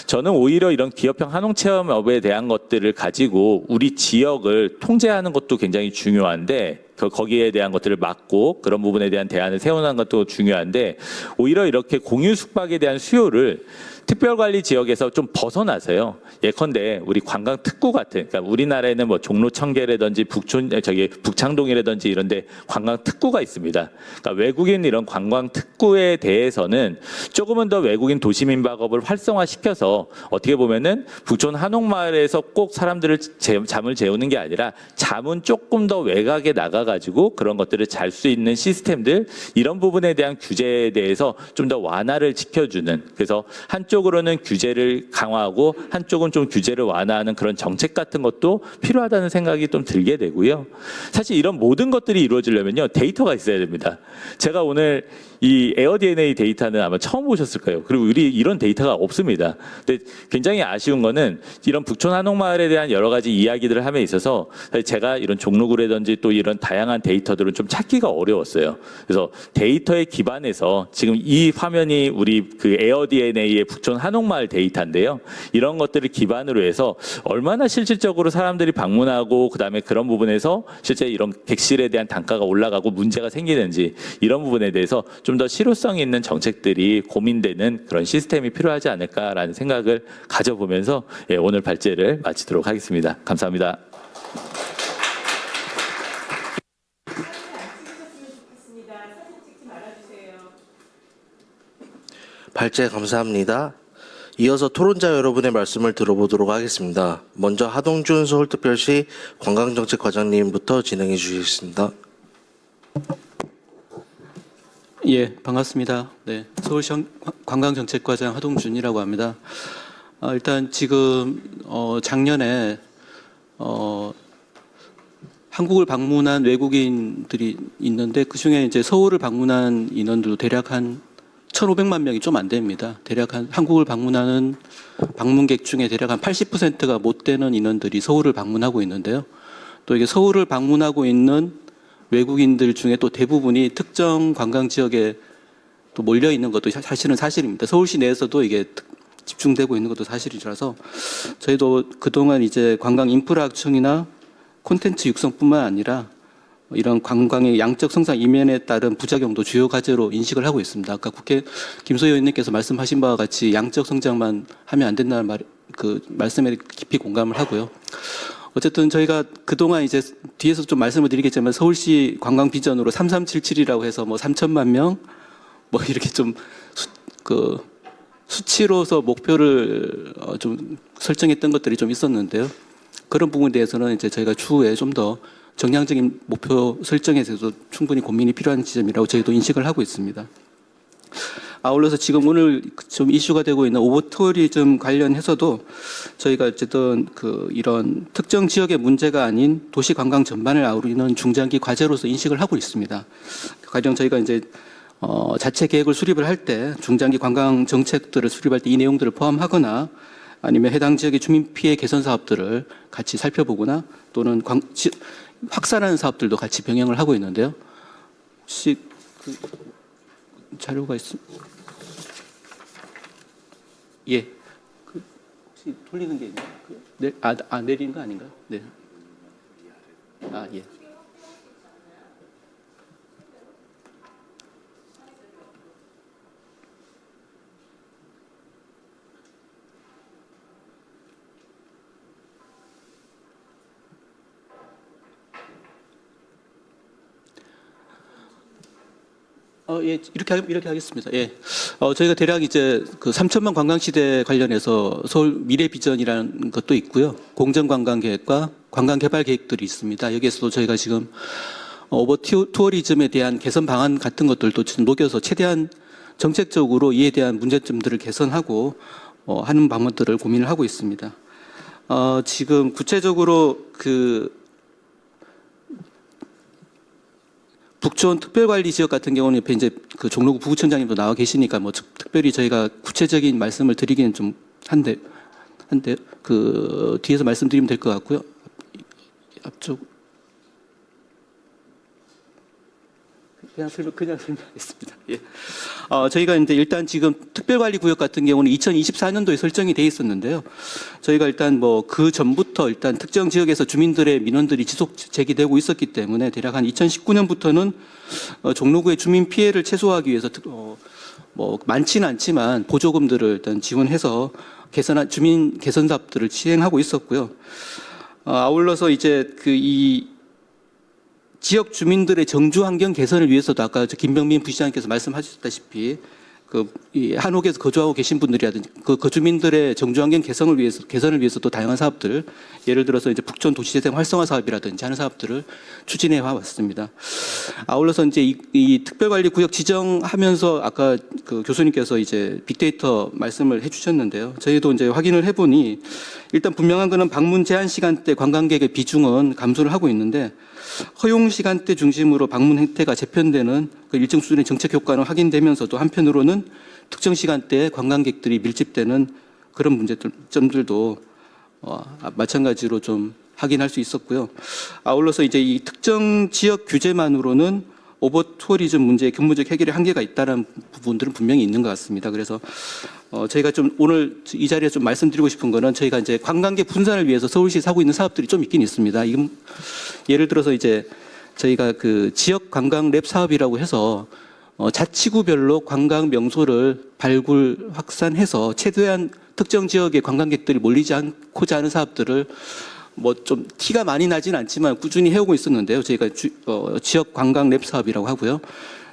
저는 오히려 이런 기업형 한옥 체험업에 대한 것들을 가지고 우리 지역을 통제하는 것도 굉장히 중요한데 거기에 대한 것들을 막고 그런 부분에 대한 대안을 세우는 것도 중요한데 오히려 이렇게 공유 숙박에 대한 수요를 특별관리 지역에서 좀 벗어나서요. 예컨대 우리 관광 특구 같은, 그러니까 우리나라에는 뭐 종로 청계라든지 북창동이라든지 이런데 관광 특구가 있습니다. 그러니까 외국인 이런 관광 특구에 대해서는 조금은 더 외국인 도시민박업을 활성화시켜서 어떻게 보면은 북촌 한옥마을에서 꼭 사람들을 잠을 재우는 게 아니라 잠은 조금 더 외곽에 나가가지고 그런 것들을 잘 수 있는 시스템들 이런 부분에 대한 규제에 대해서 좀 더 완화를 지켜주는 그래서 한쪽으로는 규제를 강화하고 한쪽은 좀 규제를 완화하는 그런 정책 같은 것도 필요하다는 생각이 좀 들게 되고요. 사실 이런 모든 것들이 이루어지려면요 데이터가 있어야 됩니다. 제가 오늘 이 에어DNA 데이터는 아마 처음 보셨을 거예요. 그리고 우리 이런 데이터가 없습니다. 근데 굉장히 아쉬운 거는 이런 북촌 한옥마을에 대한 여러 가지 이야기들을 함에 있어서 제가 이런 종로구라든지 또 이런 다양한 데이터들은 좀 찾기가 어려웠어요. 그래서 데이터에 기반해서 지금 이 화면이 우리 그 에어DNA의 북촌 한옥마을 데이터인데요. 이런 것들을 기반으로 해서 얼마나 실질적으로 사람들이 방문하고 그다음에 그런 부분에서 실제 이런 객실에 대한 단가가 올라가고 문제가 생기는지 이런 부분에 대해서 좀 더 실효성 있는 정책들이 고민되는 그런 시스템이 필요하지 않을까라는 생각을 가져보면서 오늘 발제를 마치도록 하겠습니다. 감사합니다. 발제 감사합니다. 이어서 토론자 여러분의 말씀을 들어보도록 하겠습니다. 먼저 하동준 서울특별시 관광정책과장님부터 진행해 주시겠습니다. 예, 반갑습니다. 네, 서울시 관광정책과장 하동준이라고 합니다. 일단 지금 작년에 한국을 방문한 외국인들이 있는데 그 중에 이제 서울을 방문한 인원도 대략 한 1,500만 명이 좀 안 됩니다. 대략 한국을 방문하는 방문객 중에 대략 한 80%가 못 되는 인원들이 서울을 방문하고 있는데요. 또 이게 서울을 방문하고 있는 외국인들 중에 또 대부분이 특정 관광 지역에 또 몰려 있는 것도 사실은 사실입니다. 서울시 내에서도 이게 집중되고 있는 것도 사실이라서 저희도 그동안 이제 관광 인프라청이나 콘텐츠 육성뿐만 아니라 이런 관광의 양적 성장 이면에 따른 부작용도 주요 과제로 인식을 하고 있습니다. 아까 국회 김소희 의원님께서 말씀하신 바와 같이 양적 성장만 하면 안 된다는 그 말씀에 깊이 공감을 하고요. 어쨌든 저희가 그동안 이제 뒤에서 좀 말씀을 드리겠지만 서울시 관광 비전으로 3377이라고 해서 뭐 3천만 명 뭐 이렇게 좀 수치로서 목표를 좀 설정했던 것들이 좀 있었는데요. 그런 부분에 대해서는 이제 저희가 추후에 좀 더 정량적인 목표 설정에 대해서 충분히 고민이 필요한 지점이라고 저희도 인식을 하고 있습니다. 아울러서 지금 오늘 좀 이슈가 되고 있는 오버투어리즘 관련해서도 저희가 어쨌든 이런 특정 지역의 문제가 아닌 도시 관광 전반을 아우르는 중장기 과제로서 인식을 하고 있습니다. 가령 저희가 이제 자체 계획을 수립을 할 때 중장기 관광 정책들을 수립할 때 이 내용들을 포함하거나 아니면 해당 지역의 주민 피해 개선 사업들을 같이 살펴보거나 또는 확산하는 사업들도 같이 병행을 하고 있는데요. 혹시 자료가 있습니다. 예. 혹시 돌리는 게 있나요? 내리는 거 아닌가요? 네. 예. 예, 이렇게 하겠습니다. 예. 저희가 대략 이제 그 3천만 관광시대 관련해서 서울 미래비전이라는 것도 있고요. 공정관광계획과 관광개발계획들이 있습니다. 여기에서도 저희가 지금 오버 투어리즘에 대한 개선 방안 같은 것들도 지금 녹여서 최대한 정책적으로 이에 대한 문제점들을 개선하고 하는 방법들을 고민을 하고 있습니다. 지금 구체적으로 그 북촌 특별관리 지역 같은 경우는 옆에 이제 그 종로구 부구청장님도 나와 계시니까 뭐 특별히 저희가 구체적인 말씀을 드리기는 좀 한데 그 뒤에서 말씀드리면 될 것 같고요. 앞쪽 그냥 설명하겠습니다. 예. 저희가 이제 일단 지금 특별관리구역 같은 경우는 2024년도에 설정이 돼 있었는데요. 저희가 일단 뭐 그 전부터 일단 특정 지역에서 주민들의 민원들이 지속 제기되고 있었기 때문에 대략 한 2019년부터는 종로구의 주민 피해를 최소화하기 위해서 뭐 많지는 않지만 보조금들을 일단 지원해서 주민 개선 사업들을 시행하고 있었고요. 아울러서 이제 이 지역 주민들의 정주 환경 개선을 위해서도 아까 김병민 부시장님께서 말씀하셨다시피 이 한옥에서 거주하고 계신 분들이라든지 그 거주민들의 정주 환경 개선을 위해서도 다양한 사업들, 예를 들어서 이제 북촌 도시재생 활성화 사업이라든지 하는 사업들을 추진해 왔습니다. 아울러서 이제 이 특별관리구역 지정하면서 아까 그 교수님께서 이제 빅데이터 말씀을 해주셨는데요. 저희도 이제 확인을 해보니 일단 분명한 거는 방문 제한 시간대 관광객의 비중은 감소를 하고 있는데 허용 시간대 중심으로 방문 행태가 재편되는 그 일정 수준의 정책 효과는 확인되면서도 한편으로는 특정 시간대에 관광객들이 밀집되는 그런 문제점들도 마찬가지로 좀 확인할 수 있었고요. 아울러서 이제 이 특정 지역 규제만으로는 오버 투어리즘 문제의 근본적 해결에 한계가 있다는 부분들은 분명히 있는 것 같습니다. 그래서 저희가 좀 오늘 이 자리에 좀 말씀드리고 싶은 거는 저희가 이제 관광객 분산을 위해서 서울시에서 하고 있는 사업들이 좀 있긴 있습니다. 예를 들어서 이제 저희가 그 지역 관광 랩 사업이라고 해서 자치구별로 관광 명소를 발굴 확산해서 최대한 특정 지역의 관광객들이 몰리지 않고자 하는 사업들을 뭐 좀 티가 많이 나진 않지만 꾸준히 해오고 있었는데요. 저희가 지역 관광 랩 사업이라고 하고요.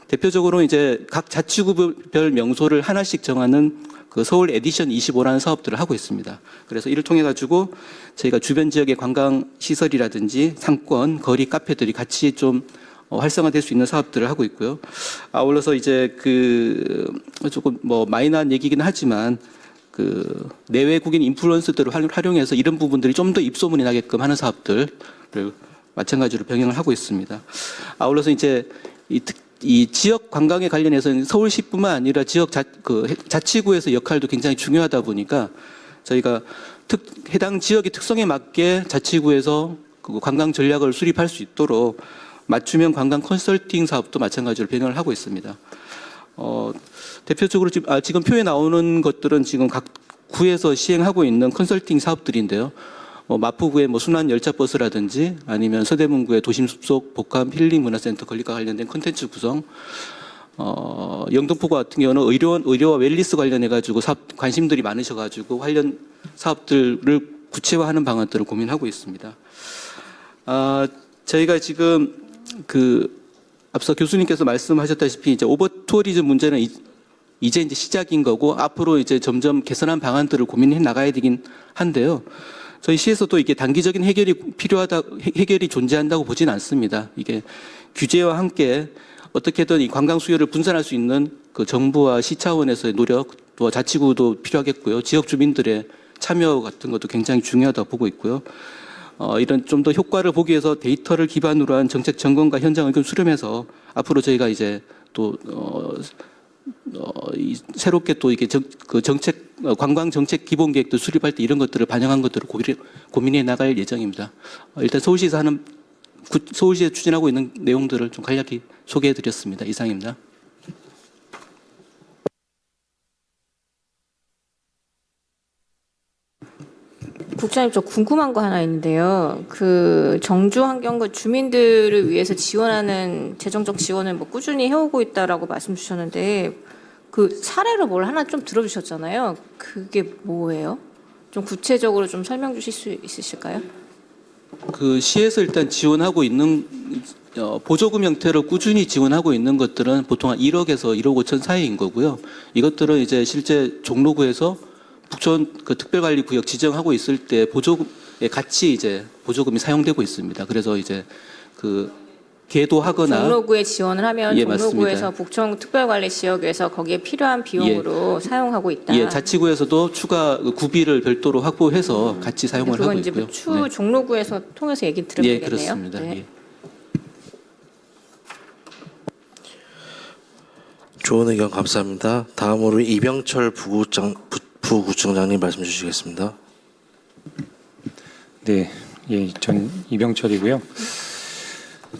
대표적으로 이제 각 자치구별 명소를 하나씩 정하는 그 서울 에디션 25라는 사업들을 하고 있습니다. 그래서 이를 통해 가지고 저희가 주변 지역의 관광 시설이라든지 상권, 거리, 카페들이 같이 좀 활성화될 수 있는 사업들을 하고 있고요. 아울러서 이제 그 조금 뭐 마이너한 얘기긴 하지만 그 내외국인 인플루언서들을 활용해서 이런 부분들이 좀 더 입소문이 나게끔 하는 사업들을 마찬가지로 병행을 하고 있습니다. 아울러서 이제 이 지역 관광에 관련해서는 서울시뿐만 아니라 지역 자치구에서 역할도 굉장히 중요하다 보니까 저희가 해당 지역의 특성에 맞게 자치구에서 그 관광 전략을 수립할 수 있도록 맞춤형 관광 컨설팅 사업도 마찬가지로 병행을 하고 있습니다. 대표적으로 지금 표에 나오는 것들은 지금 각 구에서 시행하고 있는 컨설팅 사업들인데요. 마포구의 뭐 순환 열차 버스라든지 아니면 서대문구의 도심 숲속 복합 힐링 문화센터 건립과 관련된 콘텐츠 구성, 영등포구 같은 경우는 의료와 웰리스 관련해 가지고 관심들이 많으셔 가지고 관련 사업들을 구체화하는 방안들을 고민하고 있습니다. 저희가 지금 앞서 교수님께서 말씀하셨다시피 이제 오버 투어리즘 문제는 이제 시작인 거고 앞으로 이제 점점 개선한 방안들을 고민해 나가야 되긴 한데요. 저희 시에서도 이게 단기적인 해결이 존재한다고 보진 않습니다. 이게 규제와 함께 어떻게든 이 관광 수요를 분산할 수 있는 그 정부와 시 차원에서의 노력, 또 자치구도 필요하겠고요. 지역 주민들의 참여 같은 것도 굉장히 중요하다고 보고 있고요. 이런 좀 더 효과를 보기 위해서 데이터를 기반으로 한 정책 점검과 현장 의견 수렴해서 앞으로 저희가 이제 또 새롭게 또 이게 관광 정책 기본 계획도 수립할 때 이런 것들을 반영한 것들을 고민해 나갈 예정입니다. 일단 서울시에서 추진하고 있는 내용들을 좀 간략히 소개해 드렸습니다. 이상입니다. 국장님, 저 궁금한 거 하나 있는데요. 그 정주 환경구 주민들을 위해서 지원하는 재정적 지원을 뭐 꾸준히 해오고 있다라고 말씀 주셨는데 그 사례로 뭘 하나 좀 들어주셨잖아요. 그게 뭐예요? 좀 구체적으로 좀 설명 주실 수 있으실까요? 그 시에서 일단 지원하고 있는 보조금 형태로 꾸준히 지원하고 있는 것들은 보통 한 1억에서 1억 5천 사이인 거고요. 이것들은 이제 실제 종로구에서 북촌 그 특별관리구역 지정하고 있을 때 보조금에 같이 이제 보조금이 사용되고 있습니다. 그래서 이제 그 계도하거나 종로구에 지원을 하면 예, 종로구에서 맞습니다. 북촌 특별관리 지역에서 거기에 필요한 비용으로 사용하고 있다. 예, 자치구에서도 추가 그 구비를 별도로 확보해서 같이 사용을 하고 그건 이제 있고요. 추 종로구에서 통해서 얘기 들으면 예, 되겠네요. 그렇습니다. 네. 예. 좋은 의견 감사합니다. 다음으로 이병철 부구청장님 말씀 주시겠습니다. 네, 예, 전 이병철이고요.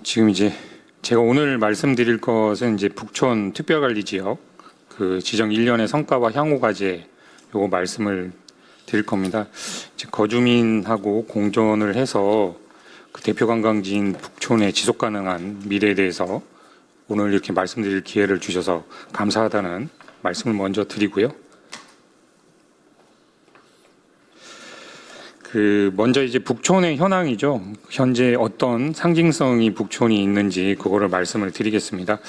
지금 이제 제가 오늘 말씀드릴 것은 이제 북촌 특별관리지역 그 지정 1년의 성과와 향후 과제 요거 말씀을 드릴 겁니다. 이제 거주민하고 공존을 해서 그 대표 관광지인 북촌의 지속 가능한 미래에 대해서 오늘 이렇게 말씀드릴 기회를 주셔서 감사하다는 말씀을 먼저 드리고요. 그 먼저 이제 북촌의 현황이죠. 현재 어떤 상징성이 북촌이 있는지 그거를 말씀을 드리겠습니다.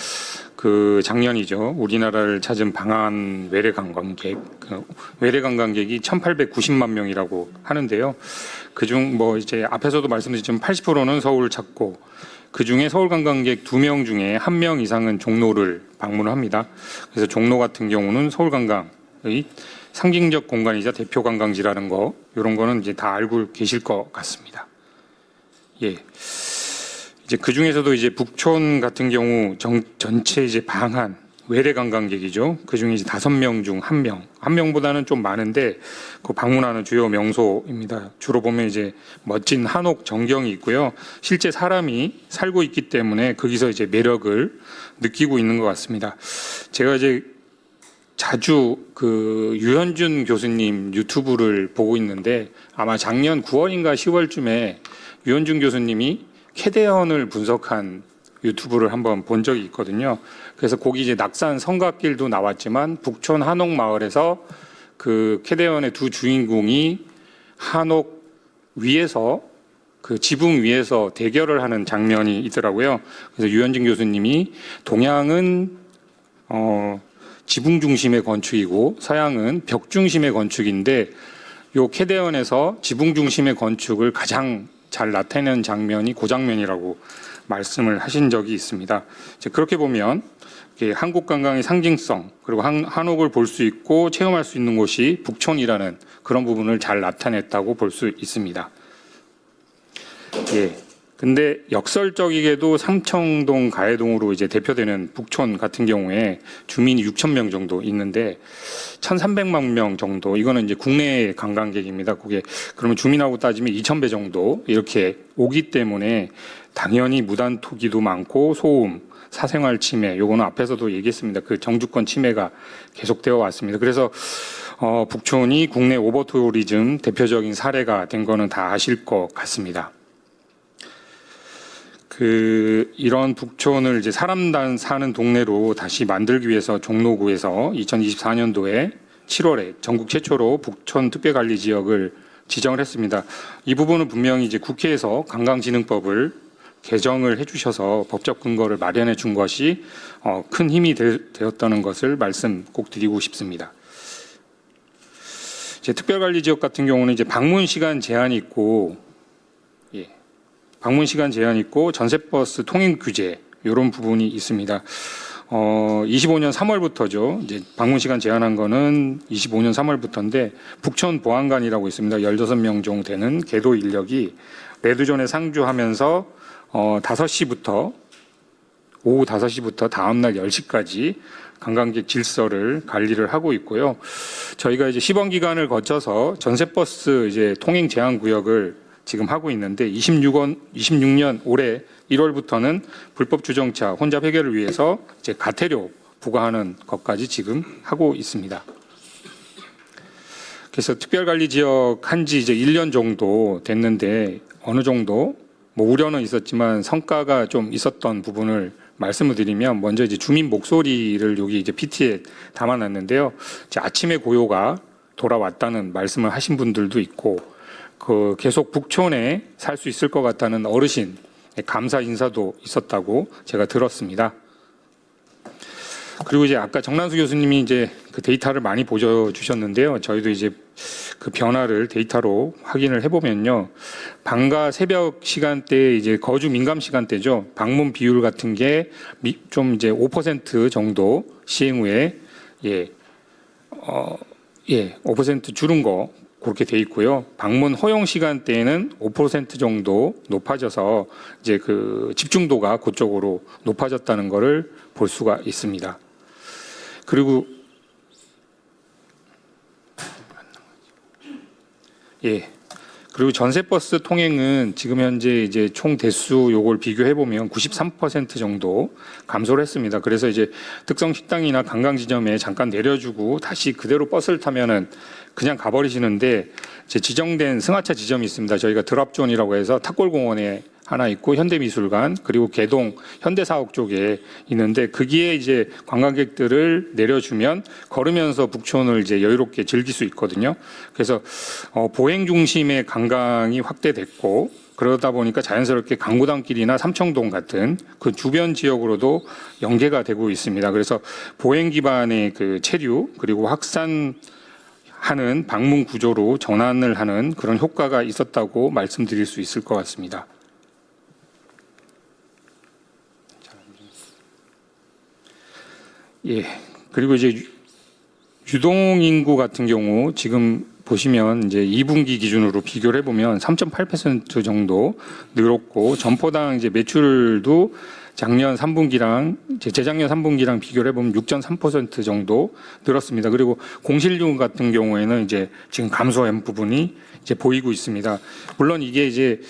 그 작년이죠. 우리나라를 찾은 방한 외래 관광객, 그 외래 관광객이 1,890만 명이라고 하는데요. 그중 뭐 이제 앞에서도 말씀드렸지만 80%는 서울을 찾고 그 중에 서울 관광객 2명 중에 1명 이상은 종로를 방문을 합니다. 그래서 종로 같은 경우는 서울 관광의 상징적 공간이자 대표 관광지라는 거 이런 거는 이제 다 알고 계실 것 같습니다. 예. 이제 그 중에서도 이제 북촌 같은 경우 전체 이제 방한 외래 관광객이죠. 그 중에 이제 5명 중 1명, 1명보다는 좀 많은데 그 방문하는 주요 명소입니다. 주로 보면 이제 멋진 한옥 정경이 있고요. 실제 사람이 살고 있기 때문에 거기서 이제 매력을 느끼고 있는 것 같습니다. 제가 이제 자주 그 유현준 교수님 유튜브를 보고 있는데 아마 작년 9월인가 10월쯤에 유현준 교수님이 캐대언을 분석한 유튜브를 한번 본 적이 있거든요. 그래서 거기 이제 낙산 성곽길도 나왔지만 북촌 한옥 마을에서 그 캐대언의 두 주인공이 한옥 위에서 그 지붕 위에서 대결을 하는 장면이 있더라고요. 그래서 유현진 교수님이 동양은 지붕 중심의 건축이고 서양은 벽 중심의 건축인데 요 캐대언에서 지붕 중심의 건축을 가장 잘 나타내는 장면이 그 장면이라고 말씀을 하신 적이 있습니다. 이제 그렇게 보면 한국 관광의 상징성 그리고 한옥을 볼 수 있고 체험할 수 있는 곳이 북촌이라는 그런 부분을 잘 나타냈다고 볼 수 있습니다. 예. 근데 역설적이게도 삼청동 가해동으로 이제 대표되는 북촌 같은 경우에 주민이 6,000명 정도 있는데 1,300만 명 정도 이거는 이제 국내 관광객입니다. 그게 그러면 주민하고 따지면 2,000배 정도 이렇게 오기 때문에 당연히 무단 투기도 많고 소음, 사생활 침해 요거는 앞에서도 얘기했습니다. 그 정주권 침해가 계속되어 왔습니다. 그래서 북촌이 국내 오버투리즘 대표적인 사례가 된 거는 다 아실 것 같습니다. 이런 북촌을 이제 사람단 사는 동네로 다시 만들기 위해서 종로구에서 2024년도에 7월에 전국 최초로 북촌 특별관리 지역을 지정을 했습니다. 이 부분은 분명히 이제 국회에서 관광진흥법을 개정을 해주셔서 법적 근거를 마련해 준 것이 큰 힘이 되었다는 것을 말씀 꼭 드리고 싶습니다. 이제 특별관리 지역 같은 경우는 이제 방문 시간 제한이 있고 방문 시간 제한이 있고 전세버스 통행 규제 이런 부분이 있습니다. 25년 3월부터죠. 이제 방문 시간 제한한 거는 25년 3월부터인데 북촌 보안관이라고 있습니다. 15명 정도 되는 계도 인력이 레드존에 상주하면서 5시부터 오후 5시부터 다음 날 10시까지 관광객 질서를 관리를 하고 있고요. 저희가 이제 시범 기간을 거쳐서 전세버스 이제 통행 제한 구역을 지금 하고 있는데 26년 올해 1월부터는 불법 주정차 혼잡 해결을 위해서 이제 과태료 부과하는 것까지 지금 하고 있습니다. 그래서 특별관리지역 한지 이제 1년 정도 됐는데 어느 정도 뭐 우려는 있었지만 성과가 좀 있었던 부분을 말씀을 드리면 먼저 이제 주민 목소리를 여기 이제 PT에 담아놨는데요. 이제 아침에 고요가 돌아왔다는 말씀을 하신 분들도 있고 그 계속 북촌에 살 수 있을 것 같다는 어르신 감사 인사도 있었다고 제가 들었습니다. 그리고 이제 아까 정난수 교수님이 이제 그 데이터를 많이 보여주셨는데요. 저희도 이제 그 변화를 데이터로 확인을 해보면요. 밤과 새벽 시간대 이제 거주 민감 시간대죠. 방문 비율 같은 게 좀 이제 5% 정도 시행 후에 5% 줄은 거 그렇게 돼 있고요. 방문 허용 시간대에는 5% 정도 높아져서 이제 그 집중도가 그쪽으로 높아졌다는 것을 볼 수가 있습니다. 그리고 그리고 전세버스 통행은 지금 현재 이제 총 대수 요걸 비교해 보면 93% 정도 감소를 했습니다. 그래서 이제 특성 식당이나 관광 지점에 잠깐 내려주고 다시 그대로 버스를 타면은 그냥 가버리시는데 이제 지정된 승하차 지점이 있습니다. 저희가 드랍존이라고 해서 탁골공원에 하나 있고 현대미술관 그리고 개동 현대사옥 쪽에 있는데 거기에 이제 관광객들을 내려주면 걸으면서 북촌을 이제 여유롭게 즐길 수 있거든요. 그래서 보행 중심의 관광이 확대됐고 그러다 보니까 자연스럽게 강구당길이나 삼청동 같은 그 주변 지역으로도 연계가 되고 있습니다. 그래서 보행 기반의 그 체류 그리고 확산하는 방문 구조로 전환을 하는 그런 효과가 있었다고 말씀드릴 수 있을 것 같습니다. 그리고 이제 유동 인구 같은 경우 지금 보시면 이제 2분기 기준으로 비교를 해보면 3.8% 정도 늘었고 점포당 이제 매출도 작년 3분기랑 재작년 3분기랑 비교를 해보면 6.3% 정도 늘었습니다. 그리고 공실률 같은 경우에는 이제 지금 감소한 부분이 이제 보이고 있습니다. 물론 이게 이제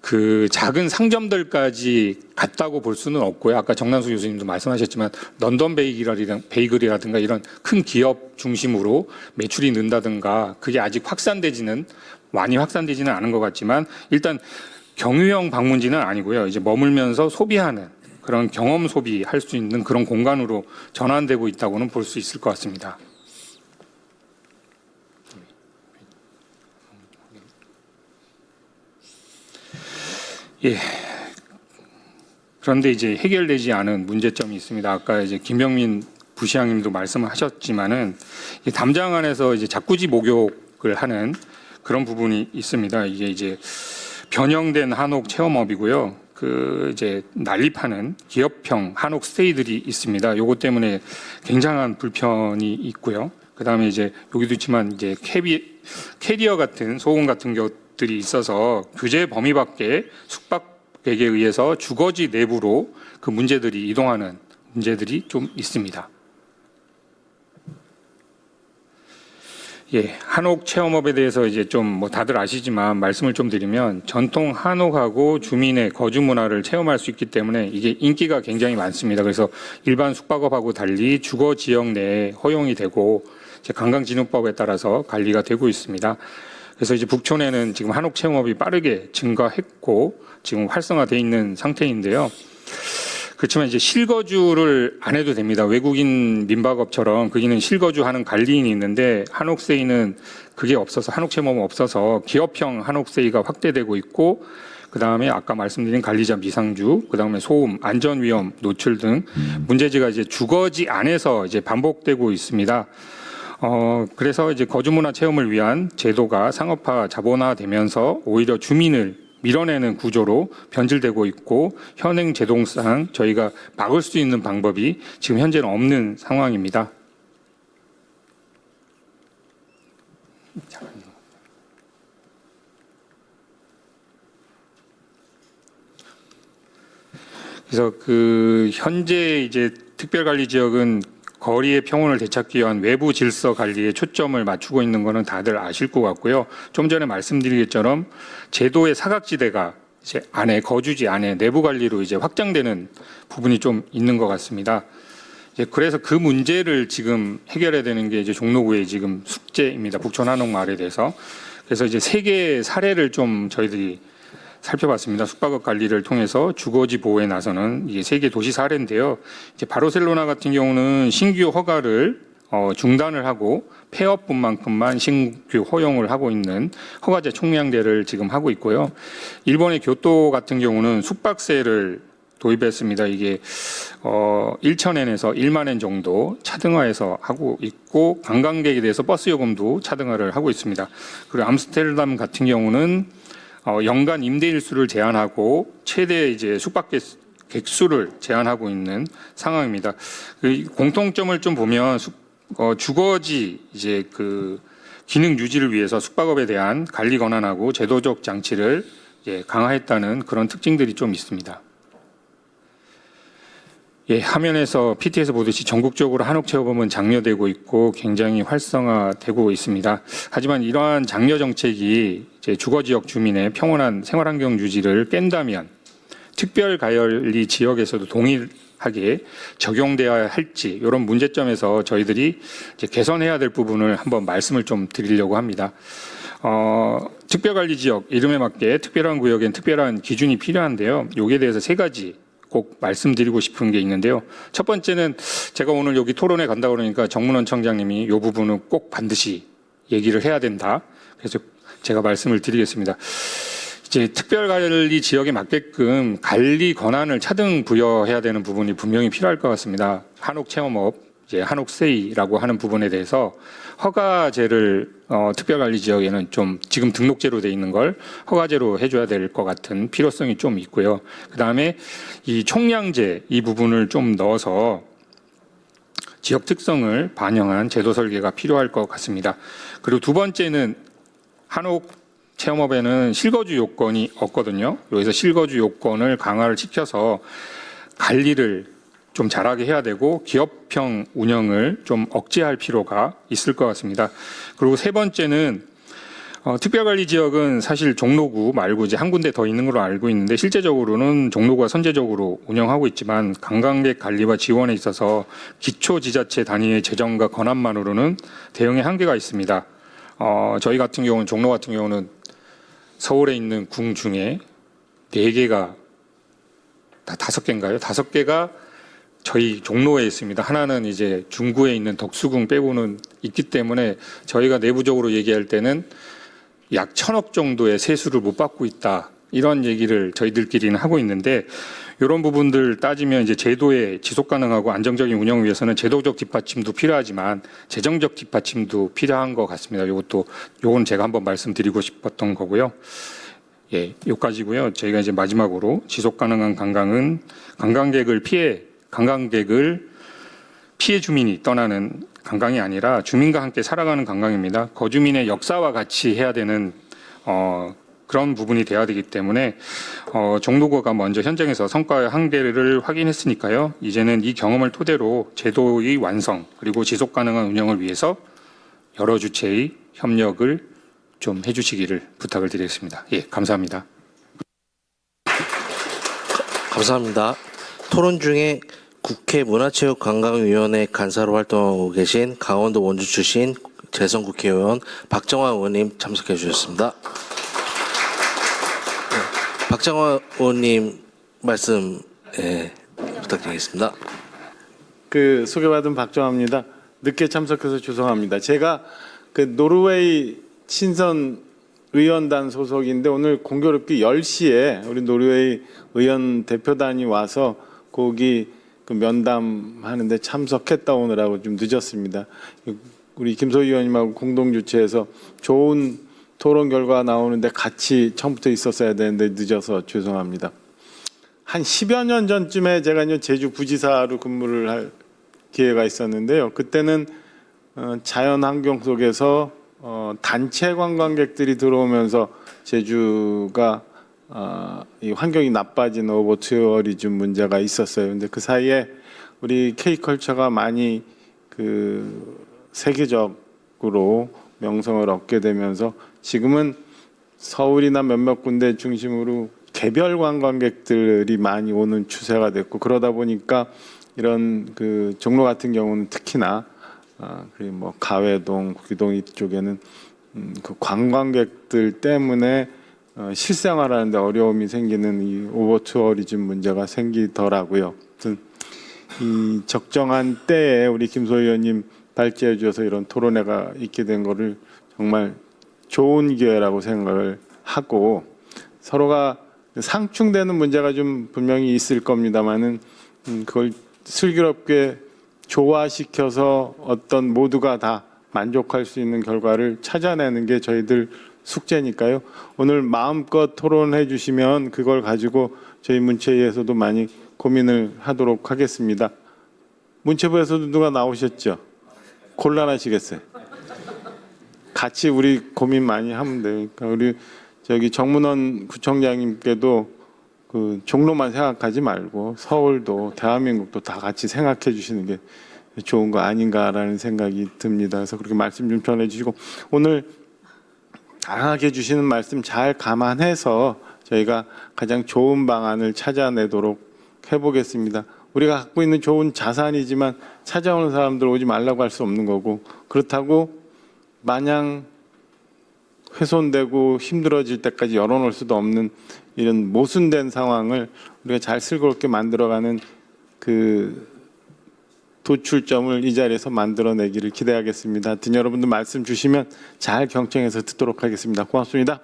그 작은 상점들까지 갔다고 볼 수는 없고요. 아까 정난수 교수님도 말씀하셨지만 런던 베이글이라든가 이런 큰 기업 중심으로 매출이 는다든가 그게 아직 많이 확산되지는 않은 것 같지만 일단 경유형 방문지는 아니고요. 이제 머물면서 소비하는 그런 경험 소비할 수 있는 그런 공간으로 전환되고 있다고는 볼 수 있을 것 같습니다. 그런데 이제 해결되지 않은 문제점이 있습니다. 아까 이제 김병민 부시장님도 말씀하셨지만은 담장 안에서 이제 자꾸지 목욕을 하는 그런 부분이 있습니다. 이게 이제 변형된 한옥 체험업이고요. 그 이제 난립하는 기업형 한옥 스테이들이 있습니다. 요것 때문에 굉장한 불편이 있고요. 그다음에 이제 여기도 있지만 이제 캐리어 같은 소음 같은 것들이 있어서 규제 범위 밖에 숙박객에 의해서 주거지 내부로 그 문제들이 이동하는 문제들이 좀 있습니다. 한옥 체험업에 대해서 이제 좀 뭐 다들 아시지만 말씀을 좀 드리면 전통 한옥하고 주민의 거주 문화를 체험할 수 있기 때문에 이게 인기가 굉장히 많습니다. 그래서 일반 숙박업하고 달리 주거 지역 내에 허용이 되고 이제 관광진흥법에 따라서 관리가 되고 있습니다. 그래서 이제 북촌에는 지금 한옥 체험업이 빠르게 증가했고 지금 활성화되어 있는 상태인데요. 그렇지만 이제 실거주를 안 해도 됩니다. 외국인 민박업처럼 거기는 실거주하는 관리인이 있는데 한옥세이는 그게 없어서 한옥 체험업은 없어서 기업형 한옥세이가 확대되고 있고 그 다음에 아까 말씀드린 관리자 미상주, 그 다음에 소음, 안전 위험, 노출 등 문제지가 이제 주거지 안에서 이제 반복되고 있습니다. 그래서 이제 거주문화 체험을 위한 제도가 상업화, 자본화되면서 오히려 주민을 밀어내는 구조로 변질되고 있고 현행 제도상 저희가 막을 수 있는 방법이 지금 현재는 없는 상황입니다. 그래서 그 현재 이제 특별관리지역은 거리의 평온을 되찾기 위한 외부 질서 관리에 초점을 맞추고 있는 것은 다들 아실 것 같고요. 좀 전에 말씀드린 것처럼 제도의 사각지대가 이제 안에 거주지 안에 내부 관리로 이제 확장되는 부분이 좀 있는 것 같습니다. 이제 그래서 그 문제를 지금 해결해야 되는 게 이제 종로구의 지금 숙제입니다. 북촌 한옥마을에 대해서. 그래서 이제 3개의 사례를 좀 저희들이 살펴봤습니다. 숙박업 관리를 통해서 주거지 보호에 나서는 이게 3개 도시 사례인데요. 이제 바르셀로나 같은 경우는 신규 허가를 중단을 하고 폐업분만큼만 신규 허용을 하고 있는 허가제 총량제를 지금 하고 있고요. 일본의 교토 같은 경우는 숙박세를 도입했습니다. 이게 1,000엔에서 1만 엔 정도 차등화해서 하고 있고 관광객에 대해서 버스 요금도 차등화를 하고 있습니다. 그리고 암스테르담 같은 경우는 연간 임대일수를 제한하고 최대 이제 숙박객수를 제한하고 있는 상황입니다. 그 공통점을 좀 보면 주거지 이제 그 기능 유지를 위해서 숙박업에 대한 관리 권한하고 제도적 장치를 강화했다는 그런 특징들이 좀 있습니다. 예, 화면에서 PT에서 보듯이 전국적으로 한옥체험은 장려되고 있고 굉장히 활성화되고 있습니다. 하지만 이러한 장려 정책이 이제 주거지역 주민의 평온한 생활환경 유지를 깬다면 특별관리 지역에서도 동일하게 적용되어야 할지 이런 문제점에서 저희들이 이제 개선해야 될 부분을 한번 말씀을 좀 드리려고 합니다. 특별관리 지역 이름에 맞게 특별한 구역엔 특별한 기준이 필요한데요. 여기에 대해서 3가지 꼭 말씀드리고 싶은 게 있는데요. 첫 번째는 제가 오늘 여기 토론회 간다 그러니까 정문원 청장님이 이 부분은 꼭 반드시 얘기를 해야 된다. 그래서 제가 말씀을 드리겠습니다. 이제 특별관리 지역에 맞게끔 관리 권한을 차등 부여해야 되는 부분이 분명히 필요할 것 같습니다. 한옥체험업, 이제 한옥세이라고 하는 부분에 대해서 허가제를 특별관리 지역에는 좀 지금 등록제로 돼 있는 걸 허가제로 해줘야 될 것 같은 필요성이 좀 있고요. 그 다음에 이 총량제 이 부분을 좀 넣어서 지역 특성을 반영한 제도 설계가 필요할 것 같습니다. 그리고 두 번째는 한옥 체험업에는 실거주 요건이 없거든요. 여기서 실거주 요건을 강화를 시켜서 관리를 좀 잘하게 해야 되고 기업형 운영을 좀 억제할 필요가 있을 것 같습니다. 그리고 세 번째는 특별관리 지역은 사실 종로구 말고 이제 한 군데 더 있는 걸로 알고 있는데 실제적으로는 종로구가 선제적으로 운영하고 있지만 관광객 관리와 지원에 있어서 기초지자체 단위의 재정과 권한만으로는 대응의 한계가 있습니다. 저희 같은 경우는 종로 같은 경우는 서울에 있는 궁 중에 4개가 5개인가요? 5개가 저희 종로에 있습니다. 하나는 이제 중구에 있는 덕수궁 빼고는 있기 때문에 저희가 내부적으로 얘기할 때는 약 1,000억 정도의 세수를 못 받고 있다. 이런 얘기를 저희들끼리는 하고 있는데 이런 부분들 따지면 이제 제도의 지속 가능하고 안정적인 운영을 위해서는 제도적 뒷받침도 필요하지만 재정적 뒷받침도 필요한 것 같습니다. 요건 제가 한번 말씀드리고 싶었던 거고요. 예, 요까지고요. 저희가 이제 마지막으로 지속 가능한 관광은 관광객을 피해 주민이 떠나는 관광이 아니라 주민과 함께 살아가는 관광입니다. 거주민의 역사와 같이 해야 되는 그런 부분이 돼야 되기 때문에 종로구가 먼저 현장에서 성과의 한계를 확인했으니까요. 이제는 이 경험을 토대로 제도의 완성 그리고 지속 가능한 운영을 위해서 여러 주체의 협력을 좀 해주시기를 부탁을 드리겠습니다. 예, 감사합니다. 감사합니다. 토론 중에 국회 문화체육관광위원회 간사로 활동하고 계신 강원도 원주 출신 재선 국회의원 박정화 의원님 참석해 주셨습니다. 박정화 의원님 말씀 부탁드리겠습니다. 그 소개받은 박정화입니다. 늦게 참석해서 죄송합니다. 제가 그 노르웨이 친선 의원단 소속인데 오늘 공교롭게 10시에 우리 노르웨이 의원 대표단이 와서 거기 그 면담하는데 참석했다 오느라고 좀 늦었습니다. 우리 김소희 의원님하고 공동 주최해서 좋은 토론 결과 나오는데 같이 처음부터 있었어야 되는데 늦어서 죄송합니다. 한 10여 년 전쯤에 제가 이제 제주 부지사로 근무를 할 기회가 있었는데요. 그때는 자연 환경 속에서 단체 관광객들이 들어오면서 제주가 이 환경이 나빠진 오버투어리즘 문제가 있었어요. 근데 그 사이에 우리 K컬처가 많이 그 세계적으로 명성을 얻게 되면서 지금은 서울이나 몇몇 군데 중심으로 개별 관광객들이 많이 오는 추세가 됐고 그러다 보니까 이런 그 종로 같은 경우는 특히나 그리고 뭐 가회동, 구기동 이쪽에는 그 관광객들 때문에 실생활하는데 어려움이 생기는 이 오버투어리즘 문제가 생기더라고요. 아무튼 이 적정한 때에 우리 김소희 의원님 발제해 주셔서 이런 토론회가 있게 된 거를 정말 좋은 기회라고 생각을 하고, 서로가 상충되는 문제가 좀 분명히 있을 겁니다만은 그걸 슬기롭게 조화시켜서 어떤 모두가 다 만족할 수 있는 결과를 찾아내는 게 저희들 숙제니까요. 오늘 마음껏 토론해 주시면 그걸 가지고 저희 문체위에서도 많이 고민을 하도록 하겠습니다. 문체부에서도 누가 나오셨죠? 곤란하시겠어요. 같이 우리 고민 많이 하면 돼요. 그러니까 우리 저기 정문원 구청장님께도 그 종로만 생각하지 말고 서울도 대한민국도 다 같이 생각해 주시는 게 좋은 거 아닌가라는 생각이 듭니다. 그래서 그렇게 말씀 좀 전해 주시고, 오늘 다양하게 해주시는 말씀 잘 감안해서 저희가 가장 좋은 방안을 찾아내도록 해보겠습니다. 우리가 갖고 있는 좋은 자산이지만 찾아오는 사람들 오지 말라고 할 수 없는 거고, 그렇다고 마냥 훼손되고 힘들어질 때까지 열어놓을 수도 없는 이런 모순된 상황을 우리가 잘 슬기롭게 만들어가는 그 도출점을 이 자리에서 만들어내기를 기대하겠습니다. 하여튼 여러분들 말씀 주시면 잘 경청해서 듣도록 하겠습니다. 고맙습니다.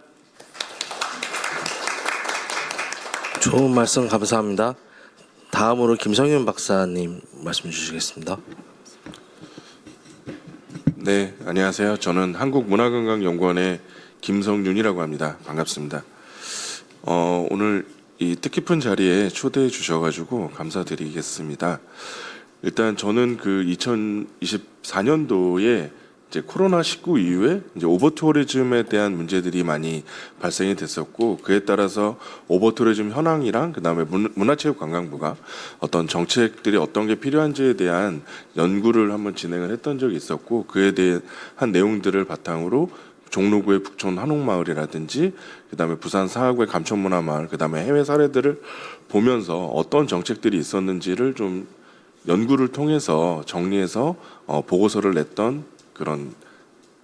좋은 말씀 감사합니다. 다음으로 김성윤 박사님 말씀 주시겠습니다. 네, 안녕하세요. 저는 한국문화관광연구원의 김성윤이라고 합니다. 반갑습니다. 오늘 이 뜻깊은 자리에 초대해 주셔가지고 감사드리겠습니다. 일단 저는 그 2024년도에 이제 코로나19 이후에 이제 오버투어리즘에 대한 문제들이 많이 발생이 됐었고, 그에 따라서 오버투어리즘 현황이랑 그다음에 문화체육관광부가 어떤 정책들이 어떤 게 필요한지에 대한 연구를 한번 진행을 했던 적이 있었고, 그에 대한 내용들을 바탕으로 종로구의 북촌 한옥마을이라든지 그다음에 부산 사하구의 감천문화마을, 그다음에 해외 사례들을 보면서 어떤 정책들이 있었는지를 좀 연구를 통해서 정리해서 보고서를 냈던 그런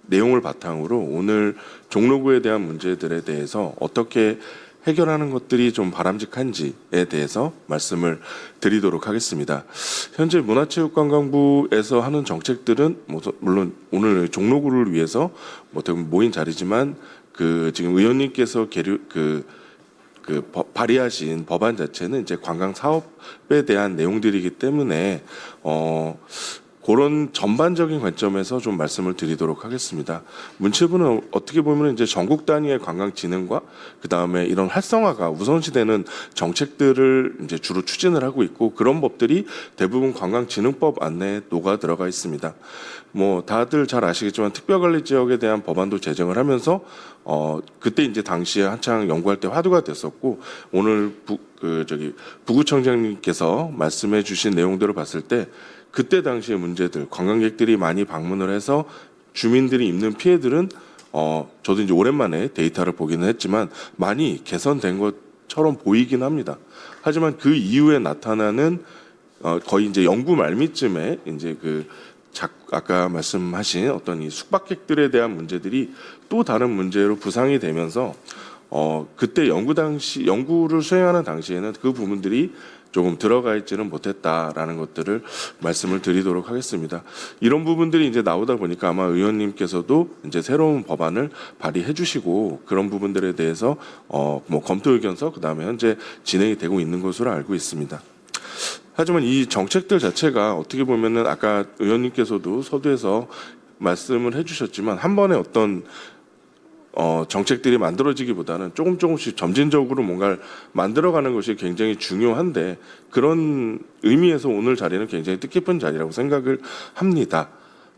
내용을 바탕으로 오늘 종로구에 대한 문제들에 대해서 어떻게 해결하는 것들이 좀 바람직한지에 대해서 말씀을 드리도록 하겠습니다. 현재 문화체육관광부에서 하는 정책들은 물론 오늘 종로구를 위해서 모인 자리지만 그 지금 의원님께서 발의하신 법안 자체는 이제 관광 사업에 대한 내용들이기 때문에 그런 전반적인 관점에서 좀 말씀을 드리도록 하겠습니다. 문체부는 어떻게 보면 이제 전국 단위의 관광 진흥과 그 다음에 이런 활성화가 우선시되는 정책들을 이제 주로 추진을 하고 있고, 그런 법들이 대부분 관광진흥법 안내에 녹아 들어가 있습니다. 다들 잘 아시겠지만 특별관리 지역에 대한 법안도 제정을 하면서 그때 이제 당시에 한창 연구할 때 화두가 됐었고, 오늘 부구청장님께서 말씀해주신 내용들을 봤을 때 그때 당시의 문제들, 관광객들이 많이 방문을 해서 주민들이 입는 피해들은 저도 이제 오랜만에 데이터를 보기는 했지만 많이 개선된 것처럼 보이긴 합니다. 하지만 그 이후에 나타나는 거의 이제 연구 말미쯤에 이제 아까 말씀하신 어떤 이 숙박객들에 대한 문제들이 또 다른 문제로 부상이 되면서 그때 연구를 수행하는 당시에는 그 부분들이 조금 들어가 있지는 못했다라는 것들을 말씀을 드리도록 하겠습니다. 이런 부분들이 이제 나오다 보니까 아마 의원님께서도 이제 새로운 법안을 발의해 주시고 그런 부분들에 대해서 검토 의견서 그다음에 현재 진행이 되고 있는 것으로 알고 있습니다. 하지만 이 정책들 자체가 어떻게 보면은 아까 의원님께서도 서두에서 말씀을 해주셨지만 한 번에 어떤 정책들이 만들어지기보다는 조금씩 점진적으로 뭔가를 만들어가는 것이 굉장히 중요한데, 그런 의미에서 오늘 자리는 굉장히 뜻깊은 자리라고 생각을 합니다.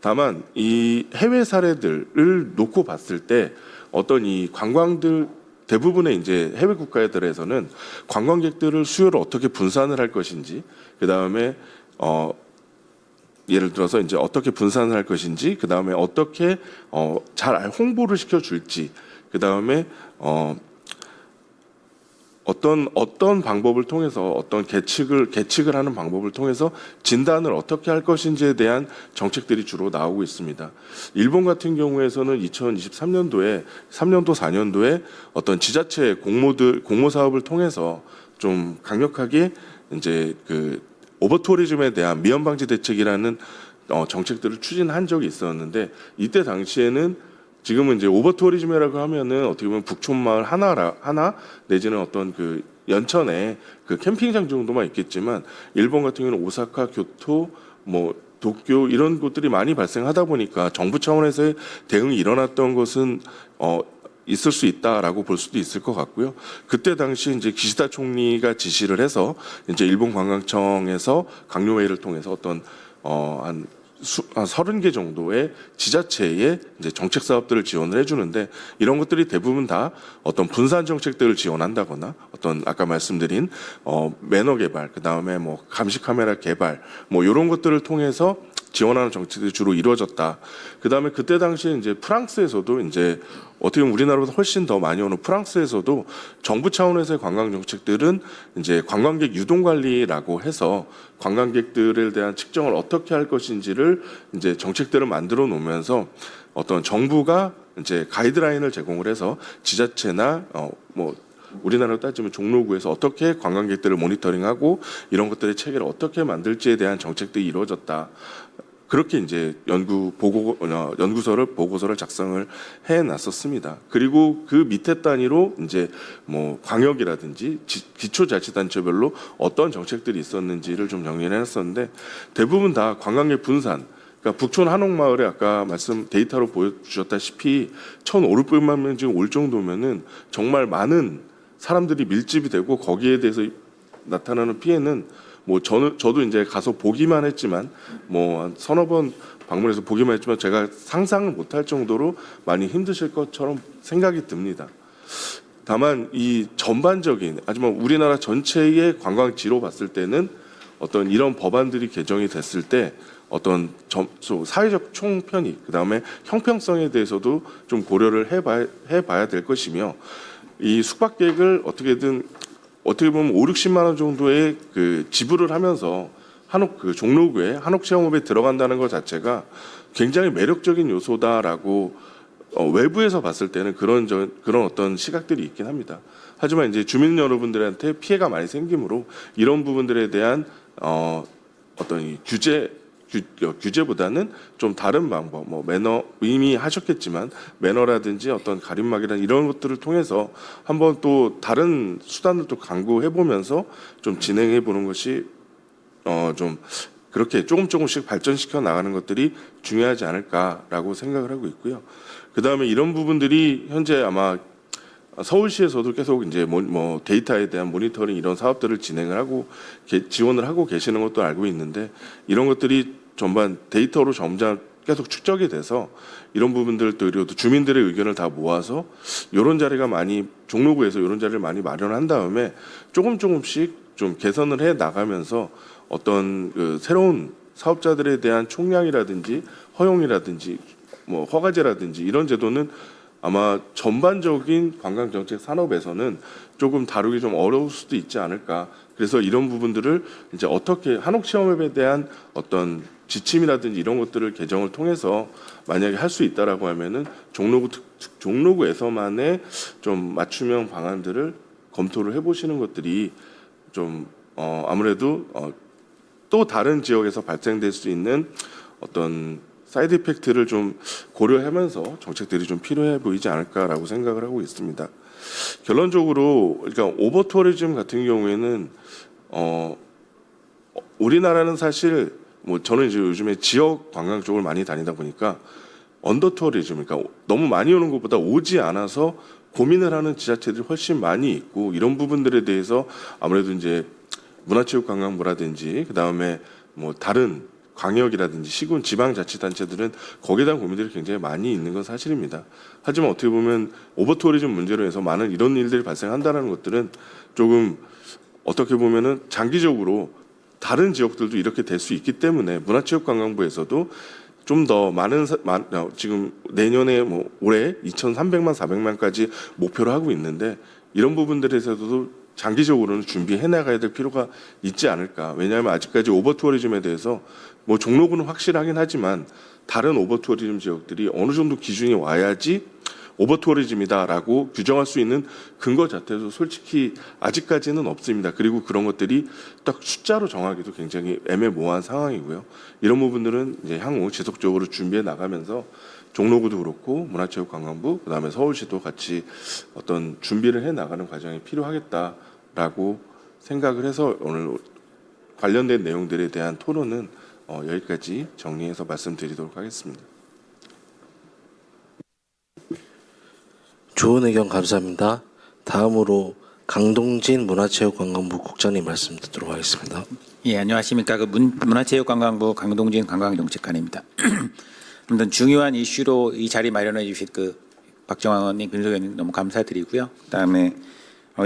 다만 이 해외 사례들을 놓고 봤을 때 어떤 이 관광들 대부분의 이제 해외 국가들에서는 관광객들을 수요를 어떻게 분산을 할 것인지, 그 다음에 예를 들어서 이제 어떻게 분산을 할 것인지, 그 다음에 어떻게 잘 홍보를 시켜줄지, 그 다음에 어떤 방법을 통해서 어떤 계측을 하는 방법을 통해서 진단을 어떻게 할 것인지에 대한 정책들이 주로 나오고 있습니다. 일본 같은 경우에서는 2023년도에 3년도 4년도에 어떤 지자체 공모 사업을 통해서 좀 강력하게 이제 그 오버투어리즘에 대한 미연 방지 대책이라는 정책들을 추진한 적이 있었는데 이때 당시에는 지금은 이제 오버투어리즘이라고 하면은 어떻게 보면 북촌 마을 하나 내지는 어떤 그 연천에 그 캠핑장 정도만 있겠지만 일본 같은 경우는 오사카, 교토, 뭐 도쿄 이런 곳들이 많이 발생하다 보니까 정부 차원에서의 대응이 일어났던 것은 있을 수 있다라고 볼 수도 있을 것 같고요. 그때 당시 이제 기시다 총리가 지시를 해서 이제 일본 관광청에서 강요회의를 통해서 어떤 한 30개 정도의 지자체에 이제 정책 사업들을 지원을 해주는데 이런 것들이 대부분 다 어떤 분산 정책들을 지원한다거나 어떤 아까 말씀드린 매너 개발, 그 다음에 뭐 감시 카메라 개발, 뭐 이런 것들을 통해서 지원하는 정책들이 주로 이루어졌다. 그 다음에 그때 당시에 이제 프랑스에서도 이제 어떻게 보면 우리나라보다 훨씬 더 많이 오는 프랑스에서도 정부 차원에서의 관광 정책들은 이제 관광객 유동 관리라고 해서 관광객들에 대한 측정을 어떻게 할 것인지를 이제 정책들을 만들어 놓으면서 어떤 정부가 이제 가이드라인을 제공을 해서 지자체나 뭐 우리나라로 따지면 종로구에서 어떻게 관광객들을 모니터링하고 이런 것들의 체계를 어떻게 만들지에 대한 정책들이 이루어졌다. 그렇게 이제 보고서를 작성을 해놨었습니다. 그리고 그 밑에 단위로 이제 뭐 광역이라든지 기초자치단체별로 어떤 정책들이 있었는지를 좀 정리를 해놨었는데 대부분 다 관광객 분산. 그러니까 북촌 한옥마을에 아까 데이터로 보여주셨다시피 1,500만 명 지금 올 정도면은 정말 많은 사람들이 밀집이 되고 거기에 대해서 나타나는 피해는 뭐 저도 이제 가서 보기만 했지만 뭐 한 서너 번 방문해서 보기만 했지만 제가 상상을 못할 정도로 많이 힘드실 것처럼 생각이 듭니다. 다만 이 전반적인 하지만 우리나라 전체의 관광지로 봤을 때는 어떤 이런 법안들이 개정이 됐을 때 어떤 사회적 총편익 그다음에 형평성에 대해서도 좀 고려를 해봐야 될 것이며 이 숙박객을 어떻게 보면 5, 60만 원 정도의 그 지불을 하면서 종로구에 한옥 체험업에 들어간다는 것 자체가 굉장히 매력적인 요소다라고 외부에서 봤을 때는 그런 어떤 시각들이 있긴 합니다. 하지만 이제 주민 여러분들한테 피해가 많이 생기므로 이런 부분들에 대한 어떤 이 규제보다는 좀 다른 방법, 뭐 매너 이미 하셨겠지만 매너라든지 어떤 가림막이라는 이런 것들을 통해서 한번 또 다른 수단을 또 강구해 보면서 좀 진행해 보는 것이 좀 그렇게 조금씩 발전시켜 나가는 것들이 중요하지 않을까라고 생각을 하고 있고요. 그 다음에 이런 부분들이 현재 아마 서울시에서도 계속 이제 뭐 데이터에 대한 모니터링 이런 사업들을 진행을 하고 지원을 하고 계시는 것도 알고 있는데 이런 것들이 전반 데이터로 점점 계속 축적이 돼서 이런 부분들을 또 그리고 주민들의 의견을 다 모아서 이런 자리가 종로구에서 이런 자리를 많이 마련한 다음에 조금씩 좀 개선을 해 나가면서 어떤 그 새로운 사업자들에 대한 총량이라든지 허용이라든지 뭐 허가제라든지 이런 제도는 아마 전반적인 관광정책 산업에서는 조금 다루기 좀 어려울 수도 있지 않을까. 그래서 이런 부분들을 이제 어떻게 한옥체험에 대한 어떤 지침이라든지 이런 것들을 개정을 통해서 만약에 할 수 있다라고 하면은 종로구에서만의 좀 맞춤형 방안들을 검토를 해보시는 것들이 좀 아무래도 또 다른 지역에서 발생될 수 있는 어떤 사이드 이펙트를 좀 고려하면서 정책들이 좀 필요해 보이지 않을까라고 생각을 하고 있습니다. 결론적으로 그러니까 오버투어리즘 같은 경우에는 우리나라는 사실 뭐 저는 이제 요즘에 지역 관광 쪽을 많이 다니다 보니까 언더투어리즘 그러니까 너무 많이 오는 것보다 오지 않아서 고민을 하는 지자체들이 훨씬 많이 있고 이런 부분들에 대해서 아무래도 이제 문화체육관광부라든지 그다음에 뭐 다른 광역이라든지 시군 지방자치단체들은 거기에 대한 고민들이 굉장히 많이 있는 건 사실입니다. 하지만 어떻게 보면 오버투어리즘 문제로 해서 많은 이런 일들이 발생한다는 것들은 조금 어떻게 보면은 장기적으로 다른 지역들도 이렇게 될 수 있기 때문에 문화체육관광부에서도 좀 더 지금 내년에 뭐 올해 2,300만 400만까지 목표를 하고 있는데 이런 부분들에서도 장기적으로는 준비해 나가야 될 필요가 있지 않을까. 왜냐하면 아직까지 오버투어리즘에 대해서 뭐 종로구는 확실하긴 하지만 다른 오버투어리즘 지역들이 어느 정도 기준이 와야지 오버투어리즘이다라고 규정할 수 있는 근거 자체도 솔직히 아직까지는 없습니다. 그리고 그런 것들이 딱 숫자로 정하기도 굉장히 애매모호한 상황이고요. 이런 부분들은 이제 향후 지속적으로 준비해 나가면서 종로구도 그렇고 문화체육관광부 그다음에 서울시도 같이 어떤 준비를 해 나가는 과정이 필요하겠다라고 생각을 해서 오늘 관련된 내용들에 대한 토론은 여기까지 정리해서 말씀드리도록 하겠습니다. 좋은 의견 감사합니다. 다음으로 강동진 문화체육관광부 국장님 말씀 듣도록 하겠습니다. 예, 안녕하십니까. 문화체육관광부 강동진 관광정책관입니다. 아무튼 중요한 이슈로 이 자리 마련해 주실 박정환 의원님, 김소연 의원님 너무 감사드리고요. 그다음에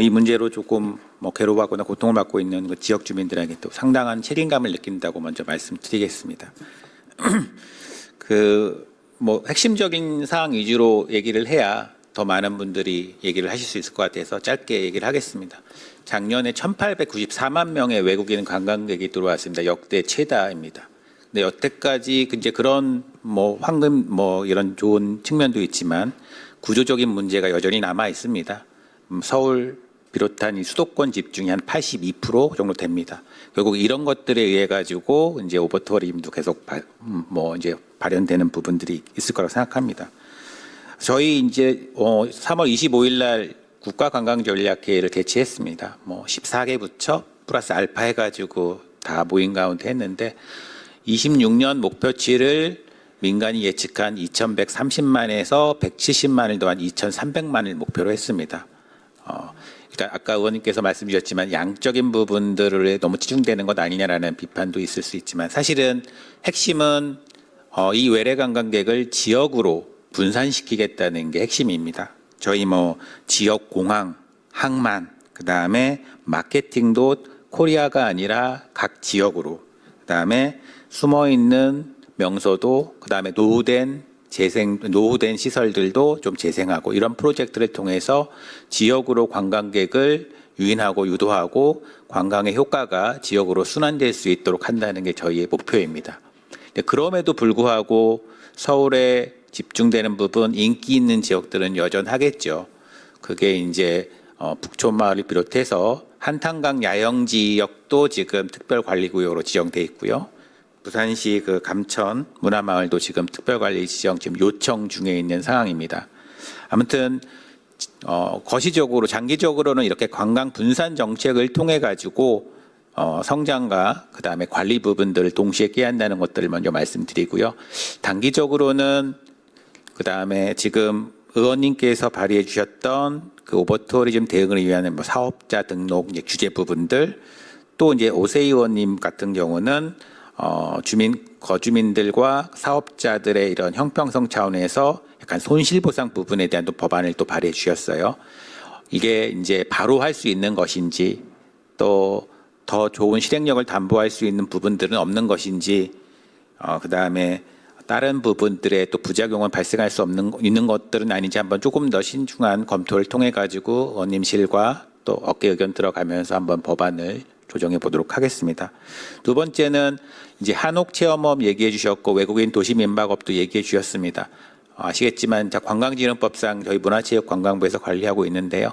이 문제로 조금 괴로워하거나 고통을 받고 있는 지역 주민들에게 또 상당한 책임감을 느낀다고 먼저 말씀드리겠습니다. 핵심적인 사항 위주로 얘기를 해야 더 많은 분들이 얘기를 하실 수 있을 것 같아서 짧게 얘기를 하겠습니다. 작년에 1,894만 명의 외국인 관광객이 들어왔습니다. 역대 최다입니다. 근데 여태까지 이제 그런 황금 이런 좋은 측면도 있지만 구조적인 문제가 여전히 남아 있습니다. 서울 비롯한 이 수도권 집중이 한 82% 정도 됩니다. 결국 이런 것들에 의해 가지고 이제 오버투어리즘도 계속 이제 발현되는 부분들이 있을 거라고 생각합니다. 저희 이제 3월 25일 날 국가관광전략회의를 개최했습니다. 14개 부처 플러스 알파 해가지고 다 모인 가운데 했는데 26년 목표치를 민간이 예측한 2,130만에서 170만을 더한 2,300만을 목표로 했습니다. 일단 아까 의원님께서 말씀 주셨지만 양적인 부분들에 너무 치중되는 것 아니냐라는 비판도 있을 수 있지만 사실은 핵심은 이 외래 관광객을 지역으로 분산시키겠다는 게 핵심입니다. 저희 지역 공항, 항만, 그 다음에 마케팅도 코리아가 아니라 각 지역으로, 그 다음에 숨어 있는 명소도, 그 다음에 노후된 시설들도 좀 재생하고 이런 프로젝트를 통해서 지역으로 관광객을 유인하고 유도하고 관광의 효과가 지역으로 순환될 수 있도록 한다는 게 저희의 목표입니다. 그럼에도 불구하고 서울에 집중되는 부분, 인기 있는 지역들은 여전하겠죠. 그게 이제 북촌마을을 비롯해서 한탄강 야영 지역도 지금 특별관리구역으로 지정돼 있고요. 부산시 감천 문화마을도 지금 특별관리 지정 지금 요청 중에 있는 상황입니다. 아무튼 거시적으로 장기적으로는 이렇게 관광 분산 정책을 통해 가지고 성장과 그 다음에 관리 부분들을 동시에 깨야 한다는 것들을 먼저 말씀드리고요. 단기적으로는 그 다음에 지금 의원님께서 발의해 주셨던 오버투어리즘 대응을 위한 사업자 등록 이제 규제 부분들, 또 이제 오세희 의원님 같은 경우는 거주민들과 사업자들의 이런 형평성 차원에서 약간 손실보상 부분에 대한 또 법안을 또 발의해 주셨어요. 이게 이제 바로 할 수 있는 것인지 또 더 좋은 실행력을 담보할 수 있는 부분들은 없는 것인지, 그 다음에 다른 부분들에 또 부작용은 발생할 수 있는 것들은 아닌지 한번 조금 더 신중한 검토를 통해 가지고 의원님실과 또 어깨 의견 들어가면서 한번 법안을 조정해 보도록 하겠습니다. 두 번째는 이제 한옥 체험업 얘기해 주셨고 외국인 도시 민박업도 얘기해 주셨습니다. 아시겠지만 관광진흥법상 저희 문화체육관광부에서 관리하고 있는데요.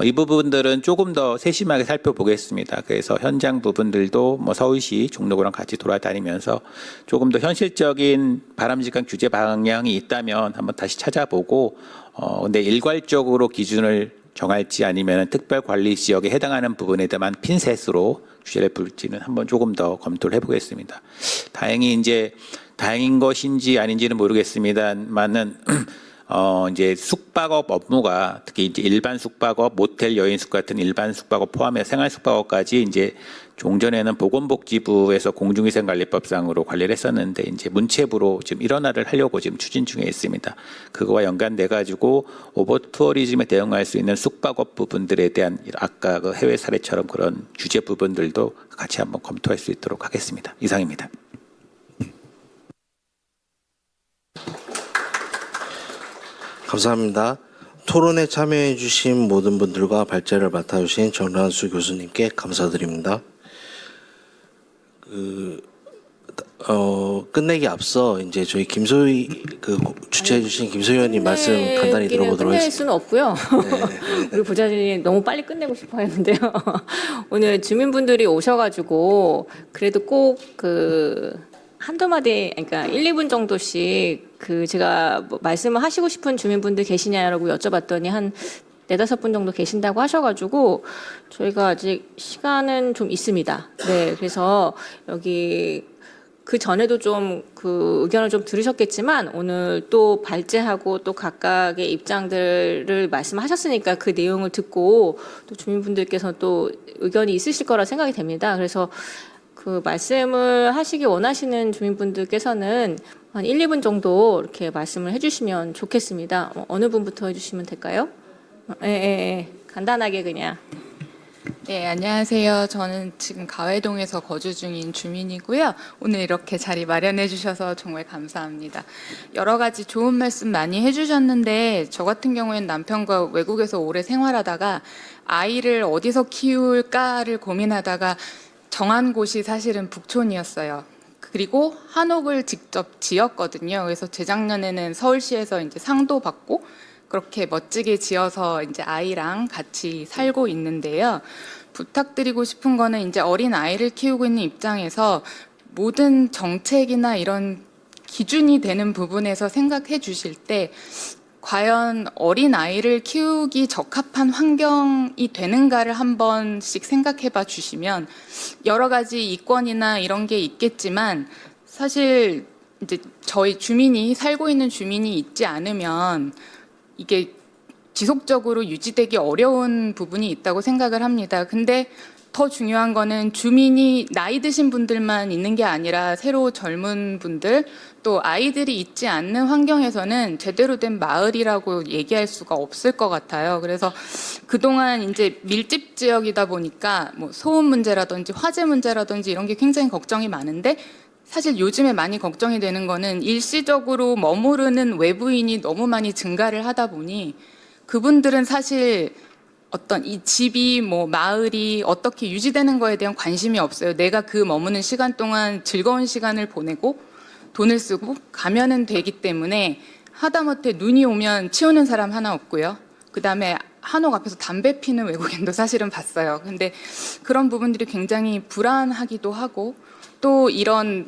이 부분들은 조금 더 세심하게 살펴보겠습니다. 그래서 현장 부분들도 서울시 종로구랑 같이 돌아다니면서 조금 더 현실적인 바람직한 규제 방향이 있다면 한번 다시 찾아보고 근데 일괄적으로 기준을 정할지 아니면 특별관리 지역에 해당하는 부분에 대한 핀셋으로 규제를 풀지는 한번 조금 더 검토를 해보겠습니다. 다행인 것인지 아닌지는 모르겠습니다만은 이제 숙박업 업무가 특히 이제 일반 숙박업, 모텔, 여인숙 같은 일반 숙박업 포함해 생활 숙박업까지 이제 종전에는 보건복지부에서 공중위생관리법상으로 관리를 했었는데 이제 문체부로 지금 일원화를 하려고 지금 추진 중에 있습니다. 그거와 연관돼 가지고 오버투어리즘에 대응할 수 있는 숙박업 부분들에 대한 아까 해외 사례처럼 그런 규제 부분들도 같이 한번 검토할 수 있도록 하겠습니다. 이상입니다. 감사합니다. 토론에 참여해 주신 모든 분들과 발제를 맡아주신 정란수 교수님께 감사드립니다. 끝내기 앞서 이제 저희 김소희 주최해 주신 김소희 의원님 말씀 간단히 들어보도록 끝낼 하겠습니다. 수는 없고요. 우리 부자진이 너무 빨리 끝내고 싶어 했는데요. 오늘 주민분들이 오셔가지고 그래도 꼭 한두 마디, 그러니까 1, 2분 정도씩 제가 뭐 말씀을 하시고 싶은 주민분들 계시냐라고 여쭤봤더니 한 4-5분 정도 계신다고 하셔가지고 저희가 아직 시간은 좀 있습니다. 네, 그래서 여기 그 전에도 좀 의견을 좀 들으셨겠지만 오늘 또 발제하고 또 각각의 입장들을 말씀하셨으니까 그 내용을 듣고 또 주민분들께서 또 의견이 있으실 거라 생각이 됩니다. 그래서 그 말씀을 하시기 원하시는 주민분들께서는 한 1, 2분 정도 이렇게 말씀을 해주시면 좋겠습니다. 어느 분부터 해주시면 될까요? 간단하게 그냥. 네, 안녕하세요. 저는 지금 가회동에서 거주 중인 주민이고요. 오늘 이렇게 자리 마련해 주셔서 정말 감사합니다. 여러 가지 좋은 말씀 많이 해주셨는데 저 같은 경우에는 남편과 외국에서 오래 생활하다가 아이를 어디서 키울까를 고민하다가 정한 곳이 사실은 북촌이었어요. 그리고 한옥을 직접 지었거든요. 그래서 재작년에는 서울시에서 이제 상도 받고 그렇게 멋지게 지어서 이제 아이랑 같이 살고 있는데요. 부탁드리고 싶은 거는 이제 어린 아이를 키우고 있는 입장에서 모든 정책이나 이런 기준이 되는 부분에서 생각해 주실 때 과연 어린 아이를 키우기 적합한 환경이 되는가를 한 번씩 생각해 봐 주시면 여러 가지 이권이나 이런 게 있겠지만 사실 이제 저희 주민이 살고 있는 주민이 있지 않으면 이게 지속적으로 유지되기 어려운 부분이 있다고 생각을 합니다. 근데 더 중요한 거는 주민이 나이 드신 분들만 있는 게 아니라 새로 젊은 분들 또 아이들이 있지 않는 환경에서는 제대로 된 마을이라고 얘기할 수가 없을 것 같아요. 그래서 그동안 이제 밀집 지역이다 보니까 뭐 소음 문제라든지 화재 문제라든지 이런 게 굉장히 걱정이 많은데 사실 요즘에 많이 걱정이 되는 거는 일시적으로 머무르는 외부인이 너무 많이 증가를 하다 보니 그분들은 사실 어떤 이 집이 뭐 마을이 어떻게 유지되는 거에 대한 관심이 없어요. 내가 그 머무는 시간 동안 즐거운 시간을 보내고 돈을 쓰고 가면은 되기 때문에 하다못해 눈이 오면 치우는 사람 하나 없고요. 그다음에 한옥 앞에서 담배 피는 외국인도 사실은 봤어요. 근데 그런 부분들이 굉장히 불안하기도 하고 또 이런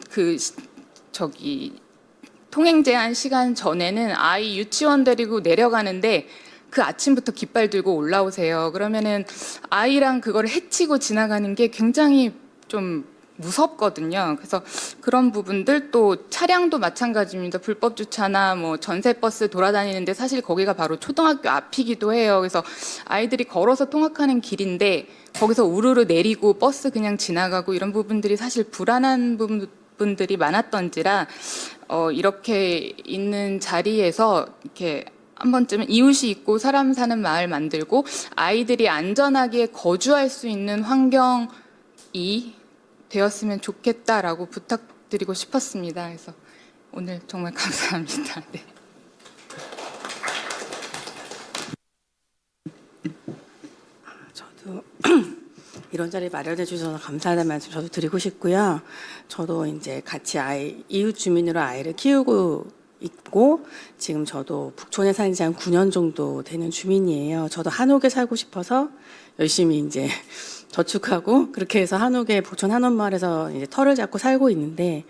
통행 제한 시간 전에는 아이 유치원 데리고 내려가는데 그 아침부터 깃발 들고 올라오세요. 그러면은 아이랑 그걸 해치고 지나가는 게 굉장히 좀 무섭거든요. 그래서 그런 부분들 또 차량도 마찬가지입니다. 불법 주차나 뭐 전세버스 돌아다니는데 사실 거기가 바로 초등학교 앞이기도 해요. 그래서 아이들이 걸어서 통학하는 길인데 거기서 우르르 내리고 버스 그냥 지나가고 이런 부분들이 사실 불안한 부분들이 많았던지라 이렇게 있는 자리에서 이렇게 한 번쯤은 이웃이 있고 사람 사는 마을 만들고 아이들이 안전하게 거주할 수 있는 환경이 되었으면 좋겠다라고 부탁드리고 싶었습니다. 그래서 오늘 정말 감사합니다. 네. 저도 이런 자리 마련해 주셔서 감사하다는 말씀 저도 드리고 싶고요. 저도 이제 같이 이웃 주민으로 아이를 키우고 있고 지금 저도 북촌에 산 지 한 9년 정도 되는 주민이에요. 저도 한옥에 살고 싶어서 열심히 이제 저축하고 그렇게 해서 북촌 한옥마을에서 이제 터를 잡고 살고 있는데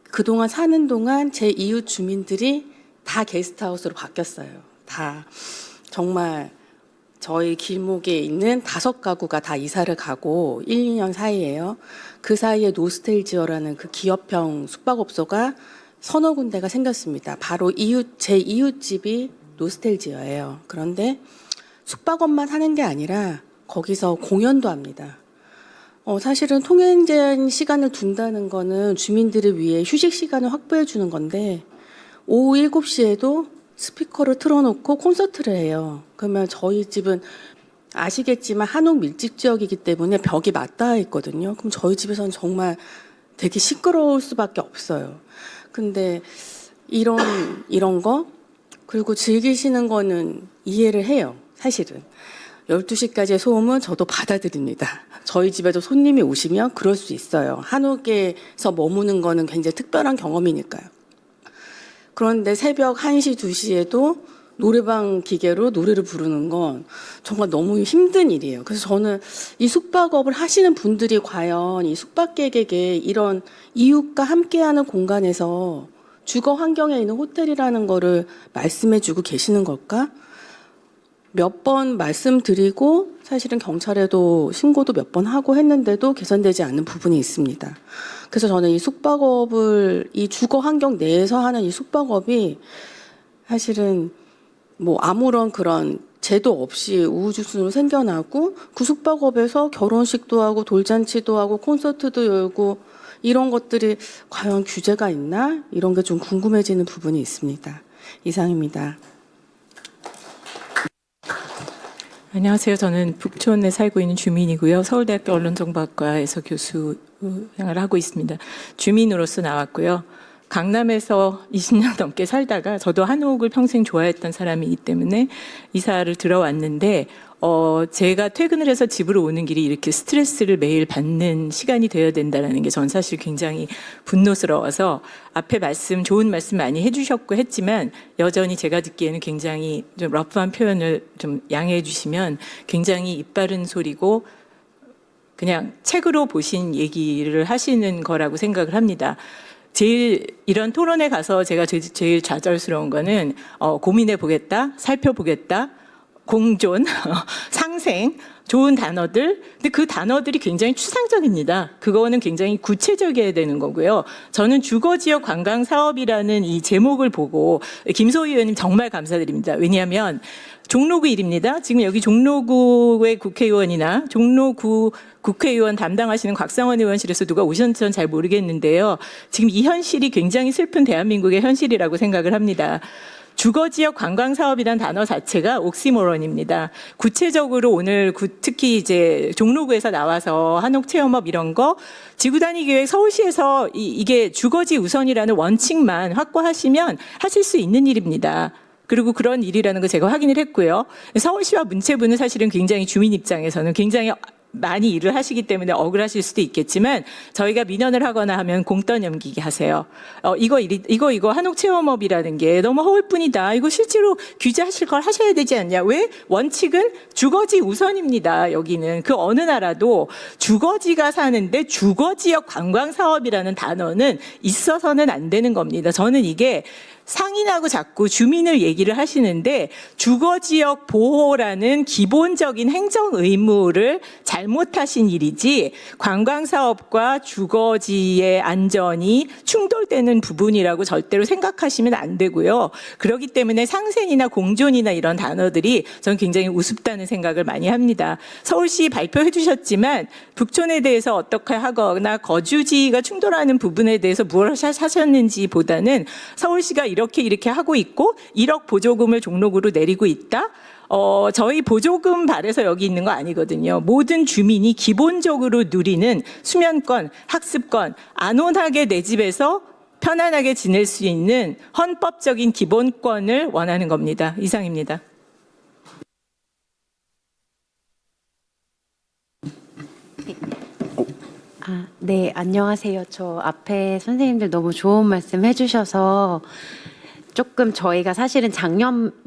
그동안 사는 동안 제 이웃 주민들이 다 게스트하우스로 바뀌었어요. 다 정말 저희 길목에 있는 5가구가 다 이사를 가고 1, 2년 사이에요. 그 사이에 노스텔지어라는 그 기업형 숙박업소가 서너 군데가 생겼습니다. 바로 제 이웃집이 노스텔지어예요. 그런데 숙박업만 하는 게 아니라 거기서 공연도 합니다. 사실은 통행 제한 시간을 둔다는 거는 주민들을 위해 휴식 시간을 확보해 주는 건데 오후 7시에도 스피커를 틀어놓고 콘서트를 해요. 그러면 저희 집은 아시겠지만 한옥 밀집 지역이기 때문에 벽이 맞닿아 있거든요. 그럼 저희 집에서는 정말 되게 시끄러울 수밖에 없어요. 근데 이런 거 그리고 즐기시는 거는 이해를 해요. 사실은 12시까지의 소음은 저도 받아들입니다. 저희 집에도 손님이 오시면 그럴 수 있어요. 한옥에서 머무는 거는 굉장히 특별한 경험이니까요. 그런데 새벽 1시, 2시에도 노래방 기계로 노래를 부르는 건 정말 너무 힘든 일이에요. 그래서 저는 이 숙박업을 하시는 분들이 과연 이 숙박객에게 이런 이웃과 함께하는 공간에서 주거 환경에 있는 호텔이라는 거를 말씀해주고 계시는 걸까? 몇 번 말씀드리고 사실은 경찰에도 신고도 몇 번 하고 했는데도 개선되지 않는 부분이 있습니다. 그래서 저는 이 숙박업을 이 주거 환경 내에서 하는 이 숙박업이 사실은 뭐 아무런 그런 제도 없이 우후죽순으로 생겨나고 그 숙박업에서 결혼식도 하고 돌잔치도 하고 콘서트도 열고 이런 것들이 과연 규제가 있나? 이런 게 좀 궁금해지는 부분이 있습니다. 이상입니다. 안녕하세요. 저는 북촌에 살고 있는 주민이고요. 서울대학교 언론정보학과에서 교수 생활을 하고 있습니다. 주민으로서 나왔고요. 강남에서 20년 넘게 살다가 저도 한옥을 평생 좋아했던 사람이기 때문에 이사를 들어왔는데 제가 퇴근을 해서 집으로 오는 길이 이렇게 스트레스를 매일 받는 시간이 되어야 된다는 게 전 사실 굉장히 분노스러워서 앞에 좋은 말씀 많이 해주셨고 했지만 여전히 제가 듣기에는 굉장히 좀 러프한 표현을 좀 양해해 주시면 굉장히 입바른 소리고 그냥 책으로 보신 얘기를 하시는 거라고 생각을 합니다. 이런 토론에 가서 제가 제일 좌절스러운 거는 고민해 보겠다, 살펴보겠다, 공존, 상생, 좋은 단어들. 근데 그 단어들이 굉장히 추상적입니다. 그거는 굉장히 구체적이어야 되는 거고요. 저는 주거지역 관광사업이라는 이 제목을 보고 김소희 의원님 정말 감사드립니다. 왜냐하면 종로구 일입니다. 지금 여기 종로구의 국회의원이나 종로구 국회의원 담당하시는 곽상원 의원실에서 누가 오셨는지는 잘 모르겠는데요. 지금 이 현실이 굉장히 슬픈 대한민국의 현실이라고 생각을 합니다. 주거지역 관광사업이라는 단어 자체가 옥시모론입니다. 구체적으로 오늘 특히 이제 종로구에서 나와서 한옥체험업 이런 거 지구단위계획 서울시에서 이게 주거지 우선이라는 원칙만 확보하시면 하실 수 있는 일입니다. 그리고 그런 일이라는 거 제가 확인을 했고요. 서울시와 문체부는 사실은 굉장히 주민 입장에서는 굉장히 많이 일을 하시기 때문에 억울하실 수도 있겠지만 저희가 민원을 하거나 하면 공떠 넘기게 하세요. 이거 한옥 체험업이라는 게 너무 허울뿐이다. 이거 실제로 규제하실 걸 하셔야 되지 않냐. 왜? 원칙은 주거지 우선입니다. 여기는 그 어느 나라도 주거지가 사는데 주거지역 관광사업이라는 단어는 있어서는 안 되는 겁니다. 저는 이게 상인하고 자꾸 주민을 얘기를 하시는데 주거지역 보호라는 기본적인 행정 의무를 잘못하신 일이지 관광사업과 주거지의 안전이 충돌되는 부분이라고 절대로 생각하시면 안 되고요. 그렇기 때문에 상생이나 공존이나 이런 단어들이 저는 굉장히 우습다는 생각을 많이 합니다. 서울시 발표해 주셨지만 북촌에 대해서 어떻게 하거나 거주지가 충돌하는 부분에 대해서 무엇을 하셨는지 보다는 서울시가 이렇게 하고 있고 1억 보조금을 종로구로 내리고 있다. 저희 보조금 발에서 여기 있는 거 아니거든요. 모든 주민이 기본적으로 누리는 수면권, 학습권, 안온하게 내 집에서 편안하게 지낼 수 있는 헌법적인 기본권을 원하는 겁니다. 이상입니다. 네, 안녕하세요. 저 앞에 선생님들 너무 좋은 말씀 해주셔서 조금 저희가 사실은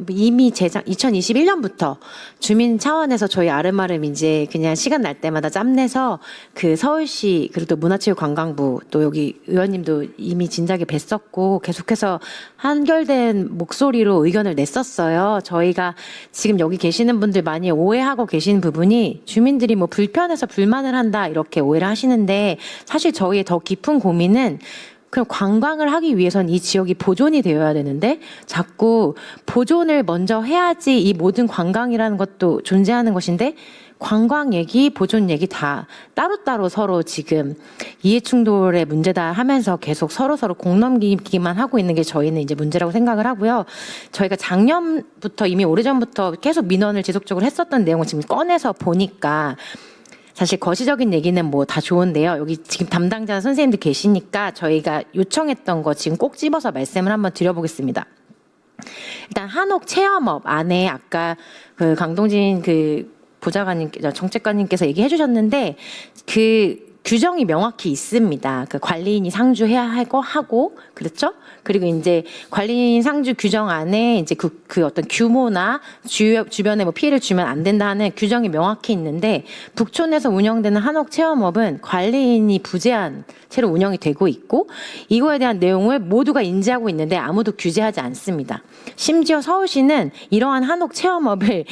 이미 2021년부터 주민 차원에서 저희 아름아름 이제 그냥 시간 날 때마다 짬내서 그 서울시 그리고 또 문화체육관광부 또 여기 의원님도 이미 진작에 뵀었고 계속해서 한결된 목소리로 의견을 냈었어요. 저희가 지금 여기 계시는 분들 많이 오해하고 계신 부분이 주민들이 뭐 불편해서 불만을 한다 이렇게 오해를 하시는데 사실 저희의 더 깊은 고민은 그럼 관광을 하기 위해서는 이 지역이 보존이 되어야 되는데 자꾸 보존을 먼저 해야지 이 모든 관광이라는 것도 존재하는 것인데 관광 얘기, 보존 얘기 다 따로따로 서로 지금 이해충돌의 문제다 하면서 계속 서로 공 넘기기만 하고 있는 게 저희는 이제 문제라고 생각을 하고요. 저희가 작년부터 이미 오래전부터 계속 민원을 지속적으로 했었던 내용을 지금 꺼내서 보니까 사실 거시적인 얘기는 뭐 다 좋은데요. 여기 지금 담당자 선생님들 계시니까 저희가 요청했던 거 지금 꼭 집어서 말씀을 한번 드려보겠습니다. 일단 한옥 체험업 안에 아까 그 강동진 그 정책관님께서 얘기해 주셨는데 그 규정이 명확히 있습니다. 그 관리인이 상주해야 하고 그렇죠? 그리고 이제 관리인 상주 규정 안에 이제 그 어떤 규모나 주변에 뭐 피해를 주면 안 된다는 규정이 명확히 있는데 북촌에서 운영되는 한옥 체험업은 관리인이 부재한 채로 운영이 되고 있고 이거에 대한 내용을 모두가 인지하고 있는데 아무도 규제하지 않습니다. 심지어 서울시는 이러한 한옥 체험업을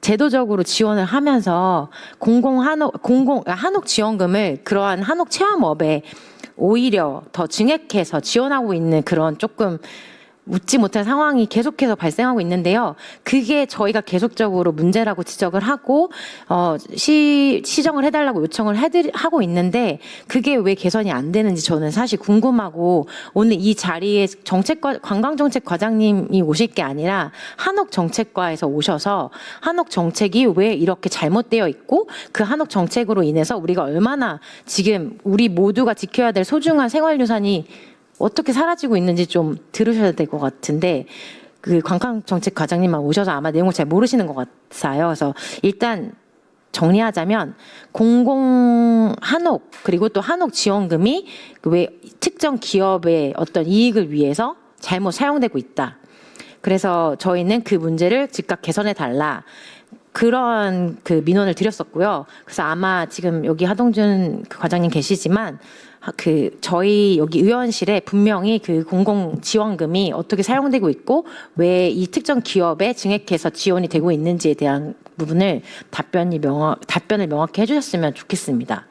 제도적으로 지원을 하면서 한옥 지원금을 그러한 한옥 체험업에 오히려 더 증액해서 지원하고 있는 그런 조금 웃지 못할 상황이 계속해서 발생하고 있는데요. 그게 저희가 계속적으로 문제라고 지적을 하고 시정을 해달라고 요청을 하고 있는데 그게 왜 개선이 안 되는지 저는 사실 궁금하고 오늘 이 자리에 관광정책과장님이 오실 게 아니라 한옥정책과에서 오셔서 한옥정책이 왜 이렇게 잘못되어 있고 그 한옥정책으로 인해서 우리가 얼마나 지금 우리 모두가 지켜야 될 소중한 생활유산이 어떻게 사라지고 있는지 좀 들으셔야 될 것 같은데 그 관광정책과장님만 오셔서 아마 내용을 잘 모르시는 것 같아요. 그래서 일단 정리하자면 공공 한옥 그리고 또 한옥 지원금이 왜 특정 기업의 어떤 이익을 위해서 잘못 사용되고 있다. 그래서 저희는 그 문제를 즉각 개선해 달라. 그런 그 민원을 드렸었고요. 그래서 아마 지금 여기 하동준 그 과장님 계시지만 그 저희 여기 의원실에 분명히 그 공공 지원금이 어떻게 사용되고 있고 왜 이 특정 기업에 증액해서 지원이 되고 있는지에 대한 부분을 답변을 명확히 해주셨으면 좋겠습니다.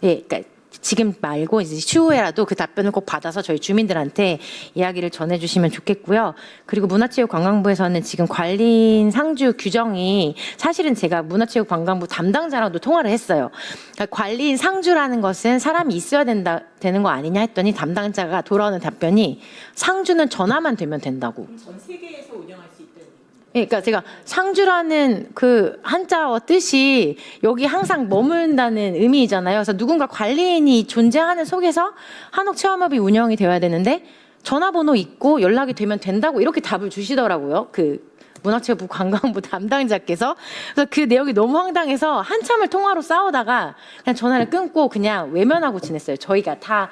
예, 그러니까 지금 말고 이제 추후에라도 그 답변을 꼭 받아서 저희 주민들한테 이야기를 전해주시면 좋겠고요. 그리고 문화체육관광부에서는 지금 관리인 상주 규정이 사실은 제가 문화체육관광부 담당자랑도 통화를 했어요. 그러니까 관리인 상주라는 것은 사람이 있어야 되는 거 아니냐 했더니 담당자가 돌아오는 답변이 상주는 전화만 되면 된다고. 전 세계에서 운영할 수 있다는 그러니까 제가 상주라는 그 한자어 뜻이 여기 항상 머문다는 의미이잖아요. 그래서 누군가 관리인이 존재하는 속에서 한옥 체험업이 운영이 되어야 되는데 전화번호 있고 연락이 되면 된다고 이렇게 답을 주시더라고요. 그 문화체육부 관광부 담당자께서. 그래서 그 내용이 너무 황당해서 한참을 통화로 싸우다가 그냥 전화를 끊고 그냥 외면하고 지냈어요. 저희가 다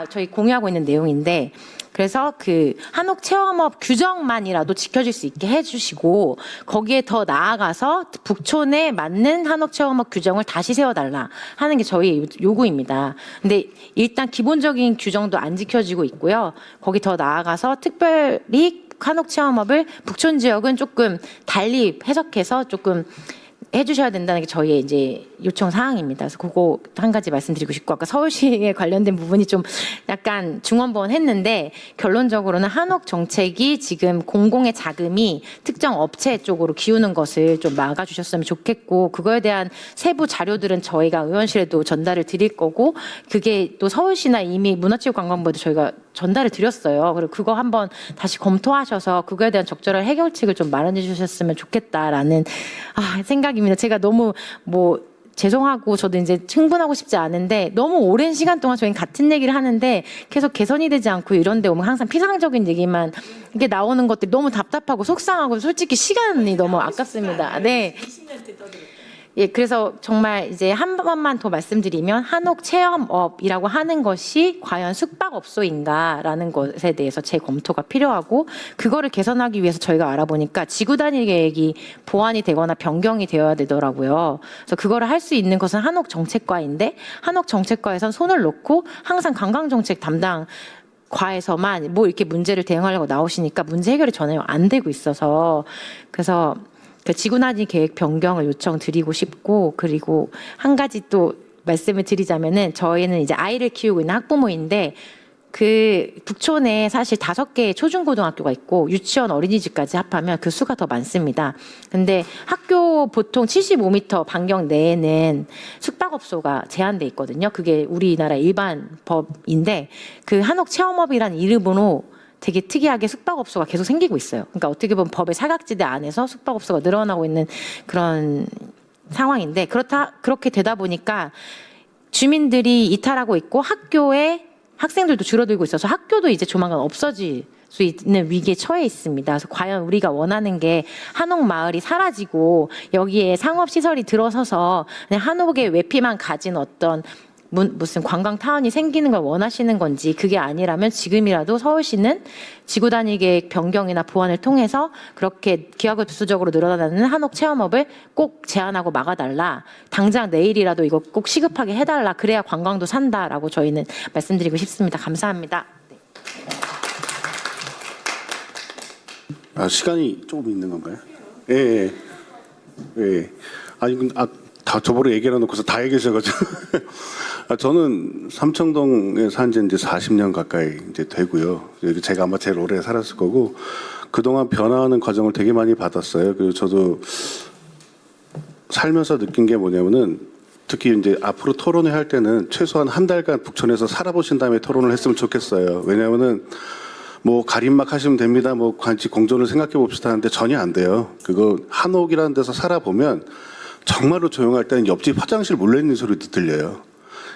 저희 공유하고 있는 내용인데 그래서 그 한옥 체험업 규정만이라도 지켜질 수 있게 해주시고 거기에 더 나아가서 북촌에 맞는 한옥 체험업 규정을 다시 세워달라 하는 게 저희 요구입니다. 근데 일단 기본적인 규정도 안 지켜지고 있고요. 거기 더 나아가서 특별히 한옥 체험업을 북촌 지역은 조금 달리 해석해서 조금 해주셔야 된다는 게 저희의 이제 요청 사항입니다. 그래서 그거 한 가지 말씀드리고 싶고 아까 서울시에 관련된 부분이 좀 약간 중원부원했는데 결론적으로는 한옥 정책이 지금 공공의 자금이 특정 업체 쪽으로 기우는 것을 좀 막아주셨으면 좋겠고 그거에 대한 세부 자료들은 저희가 의원실에도 전달을 드릴 거고 그게 또 서울시나 이미 문화체육관광부에도 저희가 전달을 드렸어요. 그리고 그거 한번 다시 검토하셔서 그거에 대한 적절한 해결책을 좀 마련해 주셨으면 좋겠다라는 생각입니다. 제가 너무 죄송하고 저도 이제 흥분하고 싶지 않은데 너무 오랜 시간 동안 저희는 같은 얘기를 하는데 계속 개선이 되지 않고 이런 데 오면 항상 피상적인 얘기만 이게 나오는 것들이 너무 답답하고 속상하고 솔직히 시간이 너무 아깝습니다. 네. 예, 그래서 정말 이제 한 번만 더 말씀드리면 한옥 체험업이라고 하는 것이 과연 숙박업소인가라는 것에 대해서 재검토가 필요하고 그거를 개선하기 위해서 저희가 알아보니까 지구 단위 계획이 보완이 되거나 변경이 되어야 되더라고요. 그래서 그거를 할 수 있는 것은 한옥정책과인데 한옥정책과에선 손을 놓고 항상 관광정책 담당 과에서만 이렇게 문제를 대응하려고 나오시니까 문제 해결이 전혀 안 되고 있어서 그래서 그 지구단위 계획 변경을 요청드리고 싶고 그리고 한 가지 또 말씀을 드리자면은 저희는 이제 아이를 키우고 있는 학부모인데 그 북촌에 사실 5개의 초중고등학교가 있고 유치원 어린이집까지 합하면 그 수가 더 많습니다. 근데 학교 보통 75m 반경 내에는 숙박업소가 제한돼 있거든요. 그게 우리나라 일반 법인데 그 한옥 체험업이라는 이름으로 되게 특이하게 숙박업소가 계속 생기고 있어요. 그러니까 어떻게 보면 법의 사각지대 안에서 숙박업소가 늘어나고 있는 그런 상황인데 그렇게 되다 보니까 주민들이 이탈하고 있고 학교에 학생들도 줄어들고 있어서 학교도 이제 조만간 없어질 수 있는 위기에 처해 있습니다. 그래서 과연 우리가 원하는 게 한옥 마을이 사라지고 여기에 상업 시설이 들어서서 그냥 한옥의 외피만 가진 어떤 무슨 관광 타운이 생기는 걸 원하시는 건지, 그게 아니라면 지금이라도 서울시는 지구 단위 계획 변경이나 보완을 통해서 그렇게 기하급수적으로 늘어나는 한옥 체험업을 꼭 제한하고 막아달라. 당장 내일이라도 이거 꼭 시급하게 해달라. 그래야 관광도 산다라고 저희는 말씀드리고 싶습니다. 감사합니다. 시간이 조금 있는 건가요? 예. 아니, 다 저보고 얘기해 놓고서 다 얘기하셔가지고. 저는 삼청동에 산 지 이제 40년 가까이 이제 되고요. 제가 아마 제일 오래 살았을 거고, 그동안 변화하는 과정을 되게 많이 받았어요. 그리고 저도 살면서 느낀 게 뭐냐면은, 특히 이제 앞으로 토론회 할 때는 최소한 한 달간 북촌에서 살아보신 다음에 토론을 했으면 좋겠어요. 왜냐면은, 뭐 가림막 하시면 됩니다. 뭐 관치 공존을 생각해 봅시다 하는데 전혀 안 돼요. 그거 한옥이라는 데서 살아보면 정말로 조용할 때는 옆집 화장실 물려있는 소리도 들려요.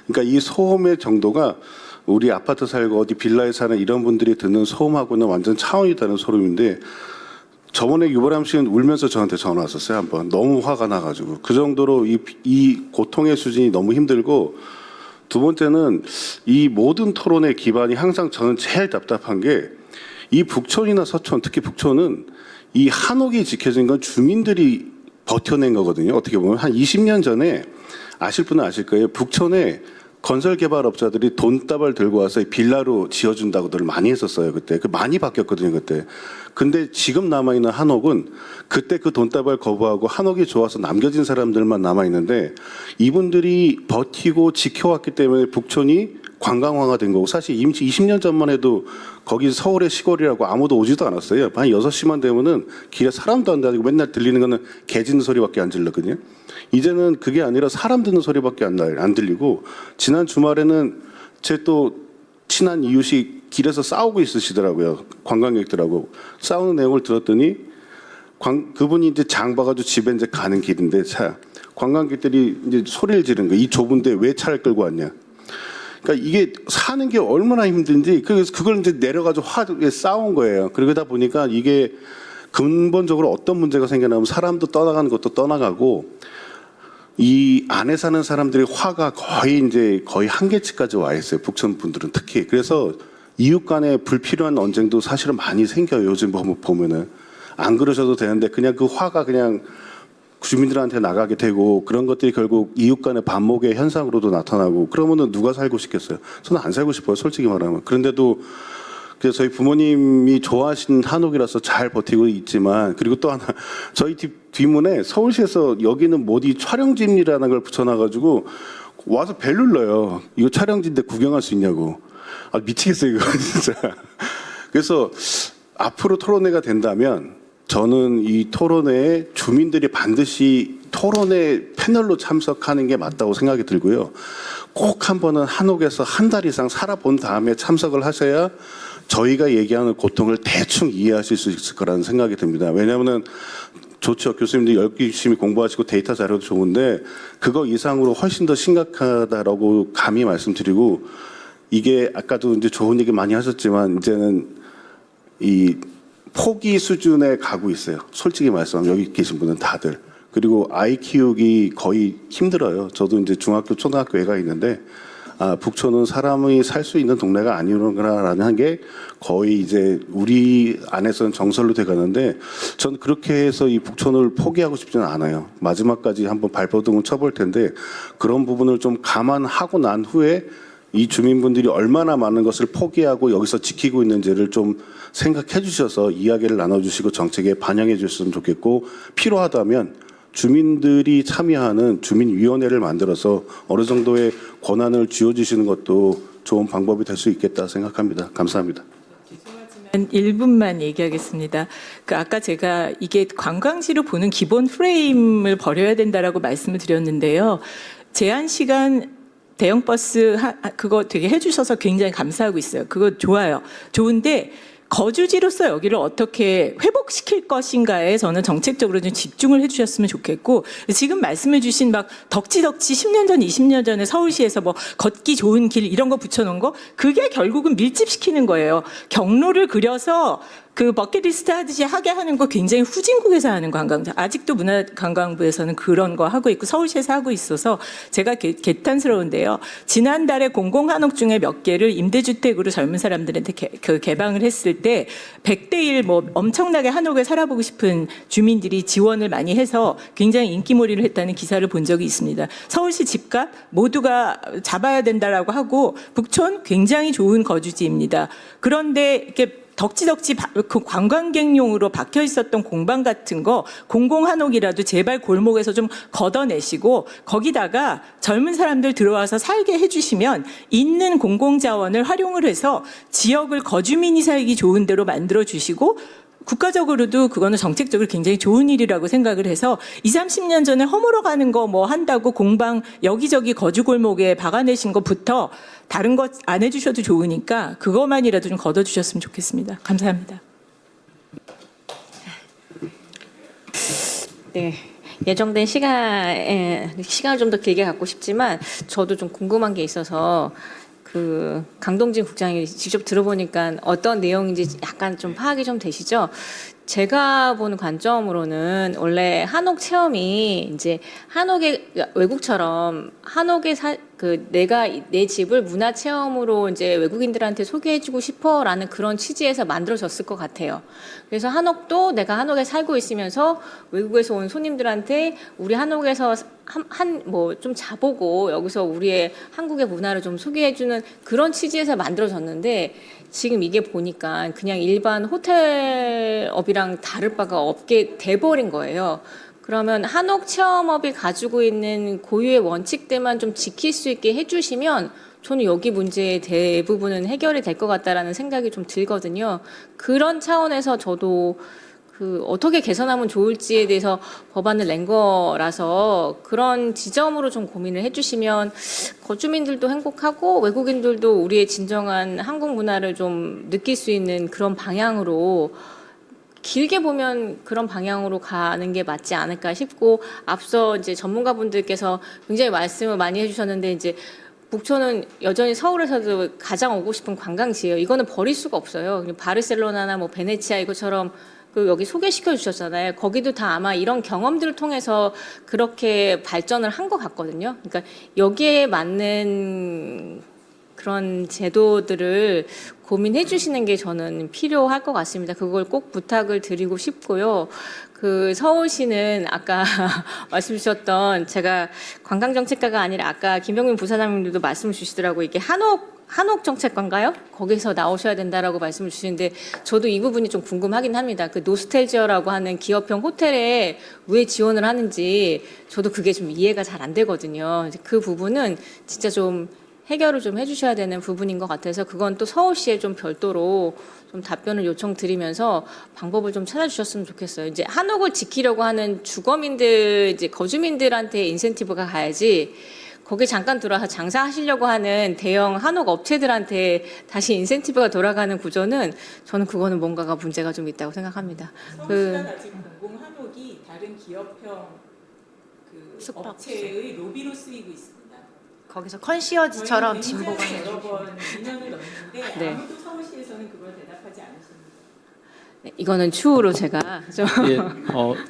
그러니까 이 소음의 정도가 우리 아파트 살고 어디 비라에 사는 이런 분들이 듣는 소음하고는 완전 차원이 다른 소름인데, 저번에 유보람 씨는 울면서 저한테 전화 왔었어요. 한번 너무 화가 나가지고. 그 정도로 이 고통의 수준이 너무 힘들고, 두 번째는 이 모든 토론의 기반이 항상 저는 제일 답답한 게, 이 북촌이나 서촌, 특히 북촌은 이 한옥이 지켜진 건 주민들이 버텨낸 거거든요. 어떻게 보면 한 20년 전에 아실 분은 아실 거예요. 북촌에 건설개발업자들이 돈다발 들고 와서 빌라로 지어준다고들 많이 했었어요. 그때 많이 바뀌었거든요. 그때. 근데 지금 남아있는 한옥은 그때 그 돈다발 거부하고 한옥이 좋아서 남겨진 사람들만 남아있는데, 이분들이 버티고 지켜왔기 때문에 북촌이 관광화가 된 거고, 사실 20년 전만 해도 거기 서울의 시골이라고 아무도 오지도 않았어요. 한 6시만 되면은 길에 사람도 안 다니고 맨날 들리는 거는 개 짖는 소리밖에 안 질렀거든요. 이제는 그게 아니라 사람 듣는 소리밖에 안 들리고, 지난 주말에는 제 또 친한 이웃이 길에서 싸우고 있으시더라고요. 관광객들하고 싸우는 내용을 들었더니, 그분이 이제 장 봐가지고 집에 이제 가는 길인데, 관광객들이 이제 소리를 지른 거예요. 이 좁은데 왜 차를 끌고 왔냐. 그러니까 이게 사는 게 얼마나 힘든지, 그걸 이제 내려가지고 화에 싸운 거예요. 그러다 보니까 이게 근본적으로 어떤 문제가 생겨나면 사람도 떠나가는 것도 떠나가고, 이 안에 사는 사람들의 화가 거의 한계치까지 와 있어요. 북촌 분들은 특히. 그래서 이웃 간의 불필요한 언쟁도 사실은 많이 생겨요. 요즘 보면은. 안 그러셔도 되는데 그냥 그 화가 그냥 주민들한테 나가게 되고, 그런 것들이 결국 이웃 간의 반목의 현상으로도 나타나고, 그러면은 누가 살고 싶겠어요? 저는 안 살고 싶어요. 솔직히 말하면. 그런데도 그래서 저희 부모님이 좋아하시는 한옥이라서 잘 버티고 있지만, 그리고 또 하나, 저희 뒷문에 서울시에서 여기는 뭐디 촬영지입니다라는 걸 붙여놔가지고 와서 벨 눌러요. 이거 촬영지인데 구경할 수 있냐고. 아, 미치겠어요, 이거 진짜. 그래서 앞으로 토론회가 된다면 저는 이 토론회에 주민들이 반드시 토론회 패널로 참석하는 게 맞다고 생각이 들고요. 꼭 한 번은 한옥에서 한 달 이상 살아본 다음에 참석을 하셔야 저희가 얘기하는 고통을 대충 이해하실 수 있을 거라는 생각이 듭니다. 왜냐하면 좋죠. 교수님들이 열심히 공부하시고 데이터 자료도 좋은데, 그거 이상으로 훨씬 더 심각하다라고 감히 말씀드리고, 이게 아까도 이제 좋은 얘기 많이 하셨지만 이제는 이 포기 수준에 가고 있어요. 솔직히 말씀하면 여기 계신 분은 다들. 그리고 아이 키우기 거의 힘들어요. 저도 이제 중학교, 초등학교 애가 있는데, 북촌은 사람이 살 수 있는 동네가 아니구나라는 게 거의 이제 우리 안에서는 정설로 돼가는데, 저는 그렇게 해서 이 북촌을 포기하고 싶지는 않아요. 마지막까지 한번 발버둥을 쳐볼 텐데, 그런 부분을 좀 감안하고 난 후에 이 주민분들이 얼마나 많은 것을 포기하고 여기서 지키고 있는지를 좀 생각해 주셔서 이야기를 나눠주시고 정책에 반영해 주셨으면 좋겠고, 필요하다면 주민들이 참여하는 주민위원회를 만들어서 어느 정도의 권한을 쥐어주시는 것도 좋은 방법이 될 수 있겠다 생각합니다. 감사합니다. 죄송하지만 1분만 얘기하겠습니다. 아까 제가 이게 관광지로 보는 기본 프레임을 버려야 된다라고 말씀을 드렸는데요. 제한 시간 대형 버스 그거 되게 해주셔서 굉장히 감사하고 있어요. 그거 좋아요. 좋은데 거주지로서 여기를 어떻게 회복시킬 것인가에 저는 정책적으로 좀 집중을 해주셨으면 좋겠고, 지금 말씀해주신 막 덕지덕지 10년 전, 20년 전에 서울시에서 뭐 걷기 좋은 길 이런 거 붙여놓은 거, 그게 결국은 밀집시키는 거예요. 경로를 그려서 그 버킷리스트 하듯이 하게 하는 거 굉장히 후진국에서 하는 관광자. 아직도 문화관광부에서는 그런 거 하고 있고 서울시에서 하고 있어서 제가 개탄스러운데요. 지난달에 공공한옥 중에 몇 개를 임대주택으로 젊은 사람들한테 개방을 했을 때 100대 1 뭐 엄청나게 한옥에 살아보고 싶은 주민들이 지원을 많이 해서 굉장히 인기몰이를 했다는 기사를 본 적이 있습니다. 서울시 집값 모두가 잡아야 된다라고 하고 북촌 굉장히 좋은 거주지입니다. 그런데 이렇게 덕지덕지 그 관광객용으로 박혀 있었던 공방 같은 거 공공한옥이라도 제발 골목에서 좀 걷어내시고 거기다가 젊은 사람들 들어와서 살게 해주시면 있는 공공자원을 활용을 해서 지역을 거주민이 살기 좋은 데로 만들어 주시고 국가적으로도 그거는 정책적으로 굉장히 좋은 일이라고 생각을 해서 20, 30년 전에 허물어가는 거 뭐 한다고 공방 여기저기 거주골목에 박아내신 것부터 다른 것 안 해주셔도 좋으니까 그것만이라도 좀 걷어주셨으면 좋겠습니다. 감사합니다. 네. 예정된 시간을 좀 더 길게 갖고 싶지만 저도 좀 궁금한 게 있어서 그 강동진 국장이 직접 들어보니까 어떤 내용인지 약간 좀 파악이 좀 되시죠? 제가 보는 관점으로는 원래 한옥 체험이 이제 한옥의 외국처럼 한옥의 내가 내 집을 문화 체험으로 이제 외국인들한테 소개해주고 싶어라는 그런 취지에서 만들어졌을 것 같아요. 그래서 한옥도 내가 한옥에 살고 있으면서 외국에서 온 손님들한테 우리 한옥에서 뭐 좀 자보고 여기서 우리의 한국의 문화를 좀 소개해주는 그런 취지에서 만들어졌는데 지금 이게 보니까 그냥 일반 호텔업이랑 다를 바가 없게 돼버린 거예요. 그러면 한옥 체험업이 가지고 있는 고유의 원칙들만 좀 지킬 수 있게 해주시면 저는 여기 문제의 대부분은 해결이 될 것 같다라는 생각이 좀 들거든요. 그런 차원에서 저도 어떻게 개선하면 좋을지에 대해서 법안을 낸 거라서 그런 지점으로 좀 고민을 해주시면 거주민들도 행복하고 외국인들도 우리의 진정한 한국 문화를 좀 느낄 수 있는 그런 방향으로 길게 보면 그런 방향으로 가는 게 맞지 않을까 싶고 앞서 이제 전문가분들께서 굉장히 말씀을 많이 해주셨는데 이제 북촌은 여전히 서울에서도 가장 오고 싶은 관광지예요. 이거는 버릴 수가 없어요. 바르셀로나나 뭐 베네치아 이것처럼 여기 소개시켜 주셨잖아요. 거기도 다 아마 이런 경험들을 통해서 그렇게 발전을 한 것 같거든요. 그러니까 여기에 맞는 그런 제도들을 고민해 주시는 게 저는 필요할 것 같습니다. 그걸 꼭 부탁을 드리고 싶고요. 서울시는 아까 말씀 주셨던 제가 관광정책과가 아니라 아까 김병민 부사장님들도 말씀 주시더라고요. 이게 한옥 정책관가요? 거기서 나오셔야 된다라고 말씀을 주시는데 저도 이 부분이 좀 궁금하긴 합니다. 노스텔지어라고 하는 기업형 호텔에 왜 지원을 하는지 저도 그게 좀 이해가 잘 안 되거든요. 그 부분은 진짜 좀 해결을 좀 해주셔야 되는 부분인 것 같아서 그건 또 서울시에 좀 별도로 좀 답변을 요청드리면서 방법을 좀 찾아주셨으면 좋겠어요. 이제 한옥을 지키려고 하는 주거민들, 이제 거주민들한테 인센티브가 가야지 거기 잠깐 들어와서 장사하시려고 하는 대형 한옥 업체들한테 다시 인센티브가 돌아가는 구조는 저는 그거는 뭔가가 문제가 좀 있다고 생각합니다. 서울시가 아직 공공 한옥이 다른 기업형 업체의 로비로 쓰이고 있습니다. 거기서 컨시어지처럼 진보가 진보가 여러 번 민원을 넣는데 네. 아무도 서울시에서는 그걸 대답하지 않으십니다. 네, 이거는 추후로 제가 좀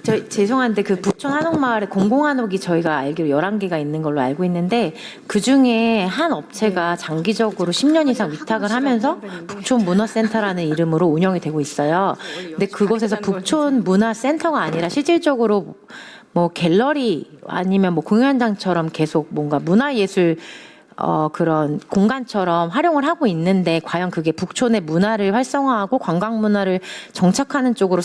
저 죄송한데 그 북촌 한옥마을에 공공한옥이 저희가 알기로 11개가 있는 걸로 알고 있는데 그중에 한 업체가 장기적으로 10년 이상 위탁을 하면서 북촌 문화센터라는 이름으로 운영이 되고 있어요. 근데 그곳에서 북촌 문화센터가 아니라 실질적으로 뭐 갤러리 아니면 뭐 공연장처럼 계속 뭔가 문화예술 그런 공간처럼 활용을 하고 있는데 과연 그게 북촌의 문화를 활성화하고 관광 문화를 정착하는 쪽으로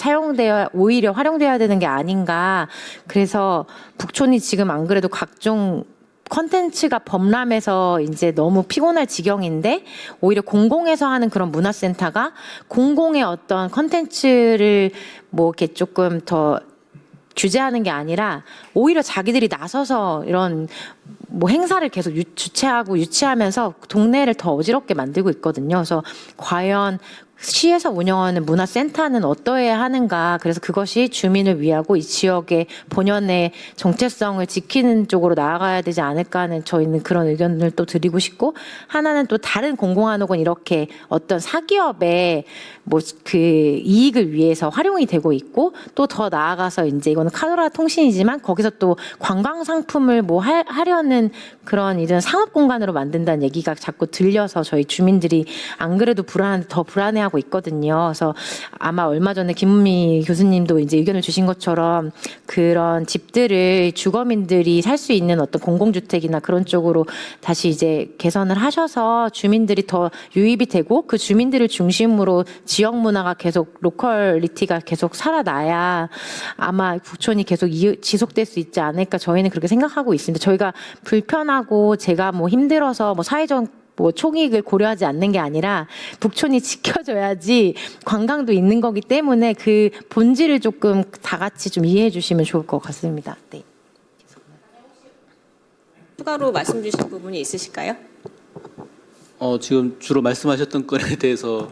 오히려 활용돼야 되는 게 아닌가. 그래서 북촌이 지금 안 그래도 각종 컨텐츠가 범람해서 이제 너무 피곤할 지경인데 오히려 공공에서 하는 그런 문화센터가 공공의 어떤 컨텐츠를 뭐 이렇게 조금 더 규제하는 게 아니라 오히려 자기들이 나서서 이런 뭐 행사를 계속 주최하고 유치하면서 동네를 더 어지럽게 만들고 있거든요. 그래서 과연 시에서 운영하는 문화센터는 어떠해야 하는가. 그래서 그것이 주민을 위하고 이 지역의 본연의 정체성을 지키는 쪽으로 나아가야 되지 않을까 하는 저희는 그런 의견을 또 드리고 싶고, 하나는 또 다른 공공한옥은 이렇게 어떤 사기업의 뭐 그 이익을 위해서 활용이 되고 있고, 또 더 나아가서 이제 이거는 카더라 통신이지만 거기서 또 관광 상품을 뭐 하려는 그런 이런 상업 공간으로 만든다는 얘기가 자꾸 들려서 저희 주민들이 안 그래도 더 불안해하고 있거든요. 그래서 아마 얼마 전에 김은미 교수님도 이제 의견을 주신 것처럼 그런 집들을 주거민들이 살 수 있는 어떤 공공주택이나 그런 쪽으로 다시 이제 개선을 하셔서 주민들이 더 유입이 되고, 그 주민들을 중심으로 지역 문화가 계속, 로컬리티가 계속 살아나야 아마 북촌이 계속 지속될 수 있지 않을까, 저희는 그렇게 생각하고 있습니다. 저희가 불편하고 제가 뭐 힘들어서 뭐 사회적 뭐 총익을 고려하지 않는 게 아니라 북촌이 지켜져야지 관광도 있는 거기 때문에 그 본질을 조금 다 같이 좀 이해해 주시면 좋을 것 같습니다. 네. 추가로 말씀 주실 부분이 있으실까요? 지금 주로 말씀하셨던 건에 대해서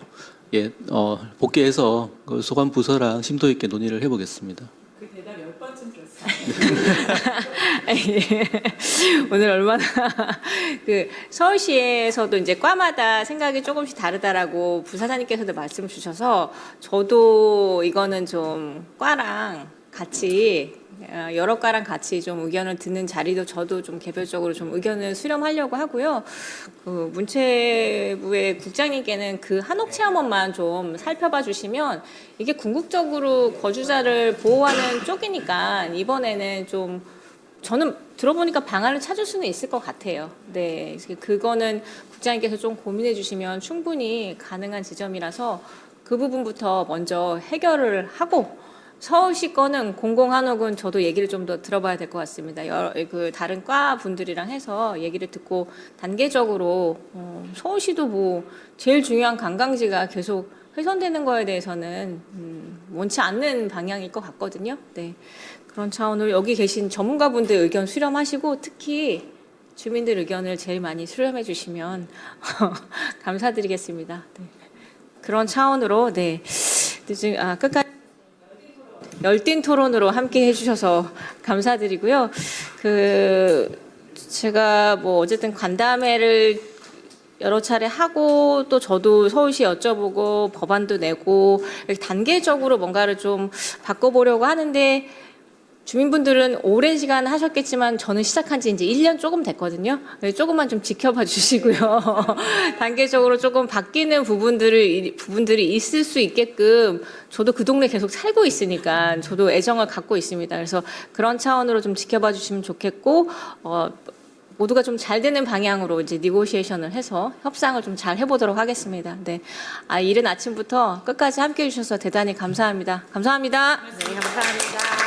복귀해서 그 소관 부서랑 심도 있게 논의를 해보겠습니다. 그 대답 10번쯤 들었어요. 오늘 얼마나 그 서울시에서도 이제 과마다 생각이 조금씩 다르다라고 부사장님께서도 말씀 주셔서, 저도 이거는 좀 과랑 같이 여러 과랑 같이 좀 의견을 듣는 자리도 저도 좀 개별적으로 좀 의견을 수렴하려고 하고요. 그 문체부의 국장님께는 그 한옥체험원만 좀 살펴봐 주시면, 이게 궁극적으로 거주자를 보호하는 쪽이니까 이번에는 좀 저는 들어보니까 방안을 찾을 수는 있을 것 같아요. 네, 그거는 국장님께서 좀 고민해 주시면 충분히 가능한 지점이라서 그 부분부터 먼저 해결을 하고, 서울시 거는 공공한옥은 저도 얘기를 좀 더 들어봐야 될 것 같습니다. 그 다른 과 분들이랑 해서 얘기를 듣고 단계적으로 서울시도 뭐 제일 중요한 관광지가 계속 훼손되는 거에 대해서는 원치 않는 방향일 것 같거든요. 네, 그런 차원으로 여기 계신 전문가분들 의견 수렴하시고, 특히 주민들 의견을 제일 많이 수렴해 주시면 감사드리겠습니다. 네. 그런 차원으로 끝까지 열띤 토론으로 함께 해주셔서 감사드리고요. 제가 뭐 어쨌든 간담회를 여러 차례 하고, 또 저도 서울시에 여쭤보고 법안도 내고 이렇게 단계적으로 뭔가를 좀 바꿔보려고 하는데, 주민분들은 오랜 시간 하셨겠지만 저는 시작한 지 이제 1년 조금 됐거든요. 조금만 좀 지켜봐 주시고요. 단계적으로 조금 바뀌는 부분들이 있을 수 있게끔, 저도 그 동네 계속 살고 있으니까 저도 애정을 갖고 있습니다. 그래서 그런 차원으로 좀 지켜봐 주시면 좋겠고, 모두가 좀 잘 되는 방향으로 이제 니고시에이션을 해서 협상을 좀 잘 해보도록 하겠습니다. 네, 이른 아침부터 끝까지 함께 해주셔서 대단히 감사합니다. 감사합니다. 네, 감사합니다.